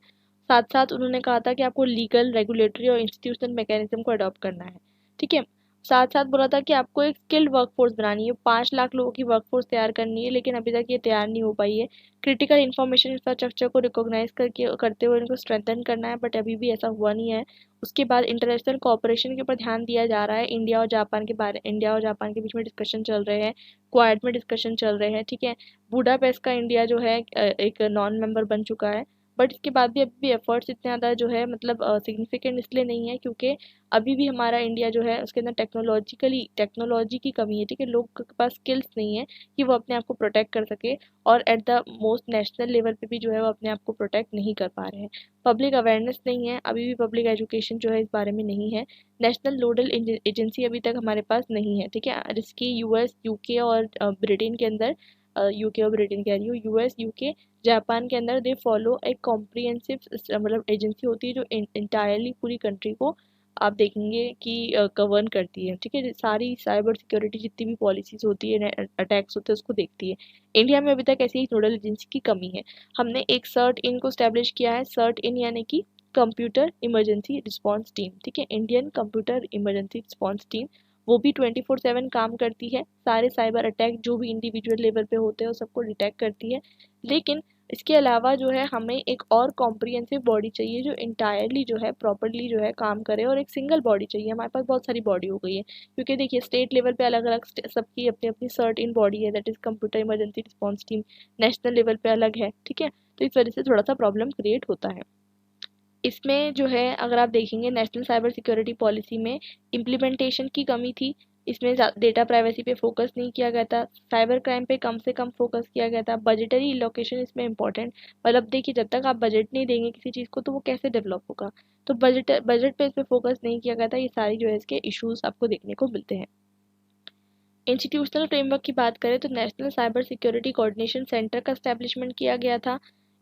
साथ साथ उन्होंने कहा था कि आपको लीगल, रेगुलेटरी और इंस्टीट्यूशनल मैकेनिज्म को अडॉप्ट करना है, ठीक है। साथ साथ बोला था कि आपको एक स्किल्ड वर्कफोर्स बनानी है, 5 लाख लोगों की वर्कफोर्स तैयार करनी है, लेकिन अभी तक ये तैयार नहीं हो पाई है। क्रिटिकल इंफॉर्मेशन इंफ्रास्ट्रक्चर को रिकॉग्नाइज करके करते हुए इनको स्ट्रेंथन करना है, बट अभी भी ऐसा हुआ नहीं है। उसके बाद इंटरनेशनल कोऑपरेशन के ऊपर ध्यान दिया जा रहा है। इंडिया और जापान के बीच में डिस्कशन चल रहे हैं, क्वाड में डिस्कशन चल रहे हैं, ठीक है। बुडापेस्ट का इंडिया जो है एक नॉन मेंबर बन चुका है। बट इसके बाद भी अभी भी एफर्ट्स इतने ज़्यादा जो है मतलब सिग्निफिकेंट इसलिए नहीं है क्योंकि अभी भी हमारा इंडिया जो है उसके अंदर टेक्नोलॉजी की कमी है, ठीक है। लोग के पास स्किल्स नहीं है कि वो अपने आप को प्रोटेक्ट कर सके, और at the most national level पे भी जो है वो अपने आप को प्रोटेक्ट नहीं कर पा रहे हैं। पब्लिक अवेयरनेस नहीं है, अभी भी पब्लिक एजुकेशन जो है इस बारे में नहीं है। नेशनल नोडल एजेंसी अभी तक हमारे पास नहीं है, ठीक है। जिसकी यूएस, यूके और ब्रिटेन के अंदर, यूके और ब्रिटेन कह रही हूँ, यूएस, यूके, जापान के अंदर दे फॉलो एक कॉम्प्रिहेंसिव मतलब एजेंसी होती है जो इंटायरली पूरी कंट्री को आप देखेंगे कि गवर्न करती है, ठीक है। सारी साइबर सिक्योरिटी जितनी भी पॉलिसीज होती है, अटैक्स होते हैं, उसको देखती है। इंडिया में अभी तक ऐसी एक नोडल एजेंसी की कमी है। हमने एक सर्ट इन को स्टैब्लिश किया है, सर्ट इन यानी कि कंप्यूटर इमरजेंसी रिस्पांस टीम, ठीक है, Indian computer emergency response team. वो भी 24/7 काम करती है, सारे साइबर अटैक जो भी इंडिविजुअल लेवल पे होते हैं वो सबको डिटेक्ट करती है। लेकिन इसके अलावा जो है हमें एक और कॉम्प्रिहेंसिव बॉडी चाहिए जो इंटायरली जो है प्रॉपरली जो है काम करे, और एक सिंगल बॉडी चाहिए। हमारे पास बहुत सारी बॉडी हो गई है क्योंकि देखिए स्टेट लेवल पे अलग अलग सबकी अपनी अपनी सर्ट इन बॉडी है, that is computer emergency response team. National level पे अलग है, ठीक है। तो इस वजह से थोड़ा सा प्रॉब्लम क्रिएट होता है। इसमें जो है अगर आप देखेंगे नेशनल साइबर सिक्योरिटी पॉलिसी में इम्प्लीमेंटेशन की कमी थी। इसमें डेटा प्राइवेसी पे फोकस नहीं किया गया था, साइबर क्राइम पे कम से कम फोकस किया गया था। बजटरी इलोकेशन इसमें इंपॉर्टेंट, मतलब देखिए जब तक आप बजट नहीं देंगे किसी चीज़ को तो वो कैसे डेवलप होगा। तो बजट पे इस पे फोकस नहीं किया गया था। ये सारी जो है इसके इश्यूज आपको देखने को मिलते हैं। इंस्टीट्यूशनल फ्रेमवर्क की बात करें तो national cyber security coordination centre का एस्टेब्लिशमेंट किया गया था।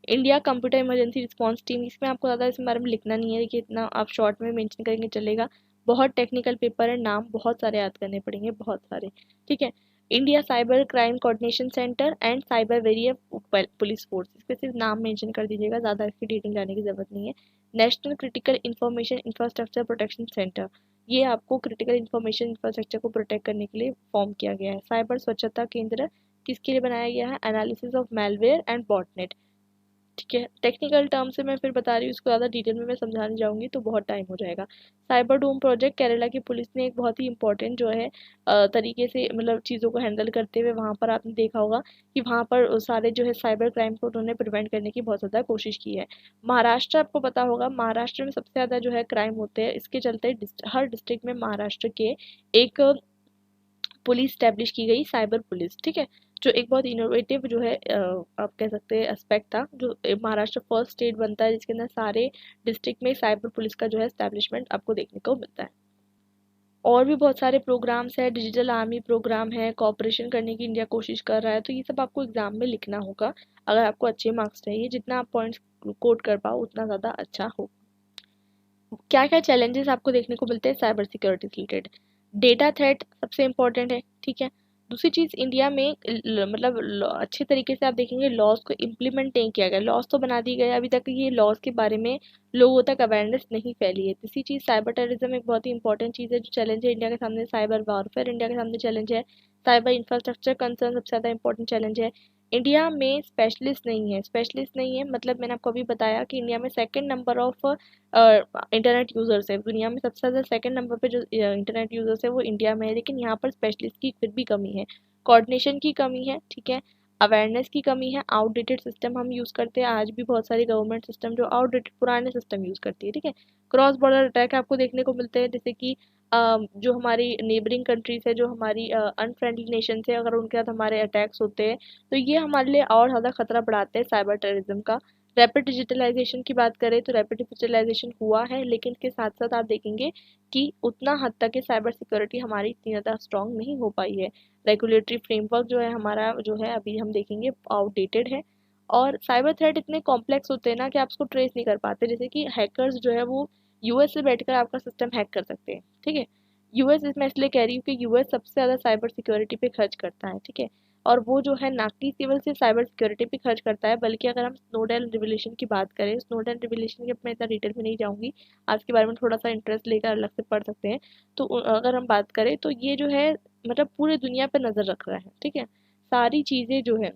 India computer emergency response team, इसमें आपको ज़्यादा इस बारे में लिखना नहीं है कि इतना आप शॉर्ट में मेंशन करेंगे चलेगा। बहुत टेक्निकल पेपर है, नाम बहुत सारे याद करने पड़ेंगे, बहुत सारे, ठीक है। India cyber crime coordination centre and cyber warrior police force, इसके सिर्फ नाम मेंशन कर दीजिएगा, ज़्यादा इसकी डिटेल जाने की जरूरत नहीं है। National critical information infrastructure protection centre, ये आपको क्रिटिकल इंफॉर्मेशन इंफ्रास्ट्रक्चर को प्रोटेक्ट करने के लिए फॉर्म किया गया है। साइबर स्वच्छता केंद्र किसके लिए बनाया गया है? Analysis of malware and botnet, ठीक है। टेक्निकल टर्म से मैं फिर बता रही हूँ, इसको ज़्यादा डिटेल में मैं समझाने जाऊंगी तो बहुत टाइम हो जाएगा। साइबर डोम प्रोजेक्ट केरला की पुलिस ने एक बहुत ही इंपॉर्टेंट जो है तरीके से मतलब चीज़ों को हैंडल करते हुए वहाँ पर आपने देखा होगा कि वहाँ पर सारे जो है साइबर क्राइम को उन्होंने प्रिवेंट करने की बहुत ज़्यादा कोशिश की है। महाराष्ट्र, आपको पता होगा महाराष्ट्र में सबसे ज़्यादा जो है क्राइम होते हैं, इसके चलते हर डिस्ट्रिक्ट में महाराष्ट्र के एक पुलिस स्टैब्लिश की गई, साइबर पुलिस, ठीक है। जो एक बहुत इनोवेटिव जो है आप कह सकते हैं एस्पेक्ट था, जो महाराष्ट्र फर्स्ट स्टेट बनता है जिसके अंदर सारे डिस्ट्रिक्ट में साइबर पुलिस का जो है एस्टैब्लिशमेंट आपको देखने को मिलता है। और भी बहुत सारे प्रोग्राम्स है, डिजिटल आर्मी प्रोग्राम है, कॉपरेशन करने की इंडिया कोशिश कर रहा है, तो ये सब आपको एग्जाम में लिखना होगा अगर आपको अच्छे मार्क्स चाहिए। जितना आप पॉइंट्स कोट कर पाओ उतना ज़्यादा अच्छा हो। क्या क्या चैलेंजेस आपको देखने को मिलते हैं साइबर सिक्योरिटी से रिलेटेड? डेटा थ्रेट सबसे इम्पोर्टेंट है, ठीक है। दूसरी चीज़, इंडिया में मतलब अच्छे तरीके से आप देखेंगे लॉज को इम्प्लीमेंट नहीं किया गया। लॉज तो बना दिए गए, अभी तक ये लॉज के बारे में लोगों तक अवेयरनेस नहीं फैली है। तीसरी चीज़, साइबर टेररिज्म एक बहुत ही इंपॉर्टेंट चीज़ है जो चैलेंज है इंडिया के सामने। साइबर वॉरफेयर इंडिया के सामने चैलेंज है। साइबर इंफ्रास्ट्रक्चर कंसर्न सबसे ज़्यादा इंपॉर्टेंट चैलेंज है। इंडिया में स्पेशलिस्ट नहीं है, मतलब मैंने आपको अभी बताया कि इंडिया में second number of internet users है दुनिया में। सबसे ज़्यादा सेकंड नंबर पे जो इंटरनेट यूजर्स है वो इंडिया में है, लेकिन यहाँ पर स्पेशलिस्ट की फिर भी कमी है, कोऑर्डिनेशन की कमी है, ठीक है। अवेयरनेस की कमी है, आउटडेटेड सिस्टम हम यूज़ करते हैं आज भी, बहुत सारी गवर्नमेंट सिस्टम जो आउटडेटेड पुराने सिस्टम यूज़ करती है, ठीक है। क्रॉस बॉर्डर अटैक आपको देखने को मिलते हैं, जैसे कि जो हमारी नेबरिंग कंट्रीज है, जो हमारी अनफ्रेंडली नेशन है, अगर उनके साथ हमारे अटैक्स होते हैं तो ये हमारे लिए और ज़्यादा खतरा बढ़ाते हैं साइबर टेररिज्म का। रैपिड डिजिटलाइजेशन की बात करें तो रैपिड डिजिटलाइजेशन हुआ है, लेकिन इसके साथ साथ आप देखेंगे कि उतना हद तक ये साइबर सिक्योरिटी हमारी इतनी ज़्यादा स्ट्रांग नहीं हो पाई है। रेगुलेटरी फ्रेमवर्क जो है हमारा जो है अभी हम देखेंगे आउटडेटेड है। और साइबर थ्रेट इतने कॉम्प्लेक्स होते हैं ना कि आप उसको ट्रेस नहीं कर पाते, जैसे कि हैकर्स जो है वो यूएस से बैठकर आपका सिस्टम हैक कर सकते हैं, ठीक है। यूएस, मैं इसलिए कह रही हूँ कि यूएस सबसे ज़्यादा साइबर सिक्योरिटी पे खर्च करता है, ठीक है। और वो जो है ना कि केवल सिर्फ साइबर सिक्योरिटी पे खर्च करता है, बल्कि अगर हम स्नोडेन रिवलेशन की बात करें, स्नोडेन रिवलेशन की मैं इतना डिटेल में नहीं जाऊँगी, आज के बारे में थोड़ा सा इंटरेस्ट लेकर अलग से पढ़ सकते हैं। तो अगर हम बात करें तो ये जो है मतलब पूरे दुनिया पर नज़र रख रहा है, ठीक है। सारी चीज़ें जो है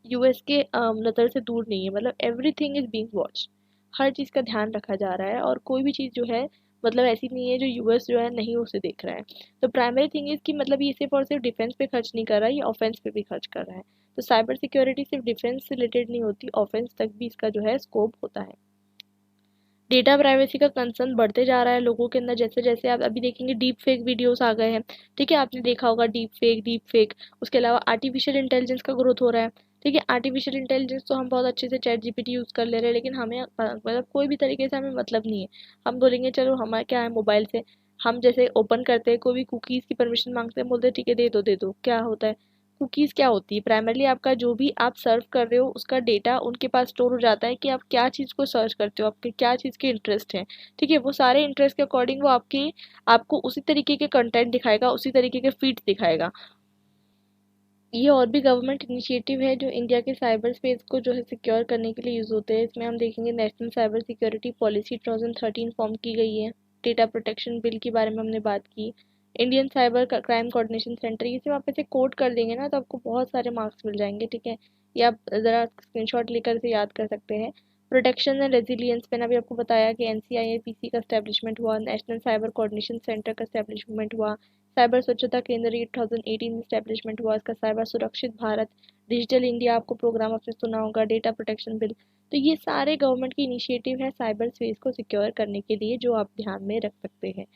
यूएस के नज़र से दूर नहीं है, मतलब एवरीथिंग इज बीइंग वॉच, हर चीज़ का ध्यान रखा जा रहा है, और कोई भी चीज़ जो है मतलब ऐसी नहीं है जो यूएस जो है नहीं उसे देख रहा है। तो प्राइमरी थिंग इज कि मतलब ये सिर्फ और सिर्फ डिफेंस पे खर्च नहीं कर रहा है, ये ऑफेंस पे भी खर्च कर रहा है। तो साइबर सिक्योरिटी सिर्फ डिफेंस से रिलेटेड नहीं होती, ऑफेंस तक भी इसका जो है स्कोप होता है। डेटा प्राइवेसी का कंसर्न बढ़ते जा रहा है लोगों के अंदर, जैसे जैसे आप अभी देखेंगे डीप फेक वीडियोस आ गए हैं, ठीक है, आपने देखा होगा डीप फेक। उसके अलावा आर्टिफिशियल इंटेलिजेंस का ग्रोथ हो रहा है, ठीक है। आर्टिफिशियल इंटेलिजेंस तो हम बहुत अच्छे से चैट जीपीटी यूज़ कर ले रहे हैं, लेकिन हमें मतलब कोई भी तरीके से हमें मतलब नहीं है। हम बोलेंगे चलो हमारा क्या है मोबाइल से, हम जैसे ओपन करते हैं कोई भी कुकीज़ की परमिशन मांगते हैं, बोलते हैं ठीक है दे दो, क्या होता है। कुकीज़ क्या होती है, प्राइमरली आपका जो भी आप सर्व कर रहे हो उसका डेटा उनके पास स्टोर हो जाता है कि आप क्या चीज़ को सर्च करते हो, आपके क्या चीज़ के इंटरेस्ट हैं, ठीक है। वो सारे इंटरेस्ट के अकॉर्डिंग वो आपको उसी तरीके के कंटेंट दिखाएगा, उसी तरीके के फीड्स दिखाएगा। ये और भी गवर्नमेंट इनिशिएटिव है जो इंडिया के साइबर स्पेस को जो है सिक्योर करने के लिए यूज़ होते हैं। इसमें हम देखेंगे national cyber security policy 2013 form की गई है, डेटा प्रोटेक्शन बिल के बारे में हमने बात की, Indian cyber crime coordination centre, ये सब आप ऐसे कोड कर देंगे ना तो आपको बहुत सारे मार्क्स मिल जाएंगे, ठीक है। ये आप ज़रा स्क्रीनशॉट लेकर इसे याद कर सकते हैं। प्रोटेक्शन एंड रेजिलियंस, मैंने अभी आपको बताया कि एनसीआईएपीसी का स्टैब्लिशमेंट हुआ, नेशनल साइबर कोऑर्डिनेशन सेंटर का स्टैब्लिशमेंट हुआ, साइबर स्वच्छता केंद्र ये 2018 में स्टैब्लिशमेंट हुआ इसका, साइबर सुरक्षित भारत, डिजिटल इंडिया आपको प्रोग्राम आपने सुना होगा, डेटा प्रोटेक्शन बिल। तो ये सारे गवर्नमेंट की इनिशिएटिव है साइबर स्पेस को सिक्योर करने के लिए, जो आप ध्यान में रख सकते हैं।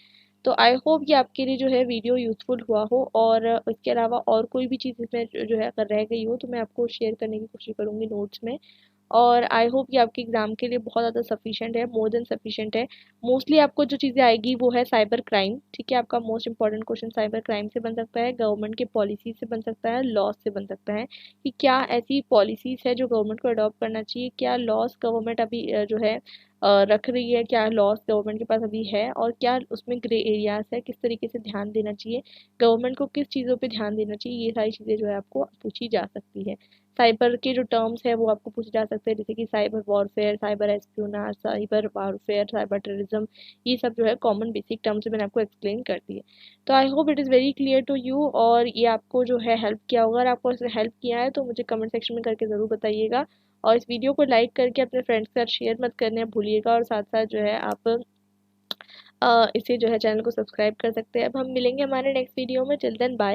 तो आई होप ये आपके लिए जो है वीडियो यूज़फुल हुआ हो, और इसके अलावा और कोई भी चीज़ इसमें जो है अगर रह गई हो तो मैं आपको शेयर करने की कोशिश करूँगी नोट्स में। और आई होप ये आपके एग्ज़ाम के लिए बहुत ज़्यादा सफिशिएंट है, मोर देन सफिशिएंट है। मोस्टली आपको जो चीज़ें आएगी वो है साइबर क्राइम, ठीक है। आपका most important question cyber crime से बन सकता है, गवर्नमेंट के पॉलिसी से बन सकता है, लॉ से बन सकता है कि क्या ऐसी पॉलिसीज़ है जो गवर्नमेंट को अडॉप्ट करना चाहिए, क्या लॉस गवर्नमेंट अभी जो है रख रही है, क्या लॉस गवर्नमेंट के पास अभी है, और क्या उसमें ग्रे एरियाज है, किस तरीके से ध्यान देना चाहिए, गवर्नमेंट को किस चीज़ों पे ध्यान देना चाहिए, ये सारी चीज़ें जो है आपको पूछी जा सकती है। साइबर के जो टर्म्स है वो आपको पूछे जा सकते हैं, जैसे कि cyber warfare, cyber espionage, cyber warfare, cyber terrorism, ये सब जो है कॉमन बेसिक टर्म्स मैंने आपको एक्सप्लेन कर दिए। तो I hope it is very clear to you, और ये आपको जो है हेल्प किया होगा। अगर आपको इसने हेल्प किया है तो मुझे कमेंट सेक्शन में करके ज़रूर बताइएगा, और इस वीडियो को लाइक करके अपने फ्रेंड्स के साथ शेयर मत करना भूलिएगा, और साथ साथ जो है आप इसे जो है चैनल को सब्सक्राइब कर सकते हैं। अब हम मिलेंगे हमारे नेक्स्ट वीडियो में, टिल देन बाय।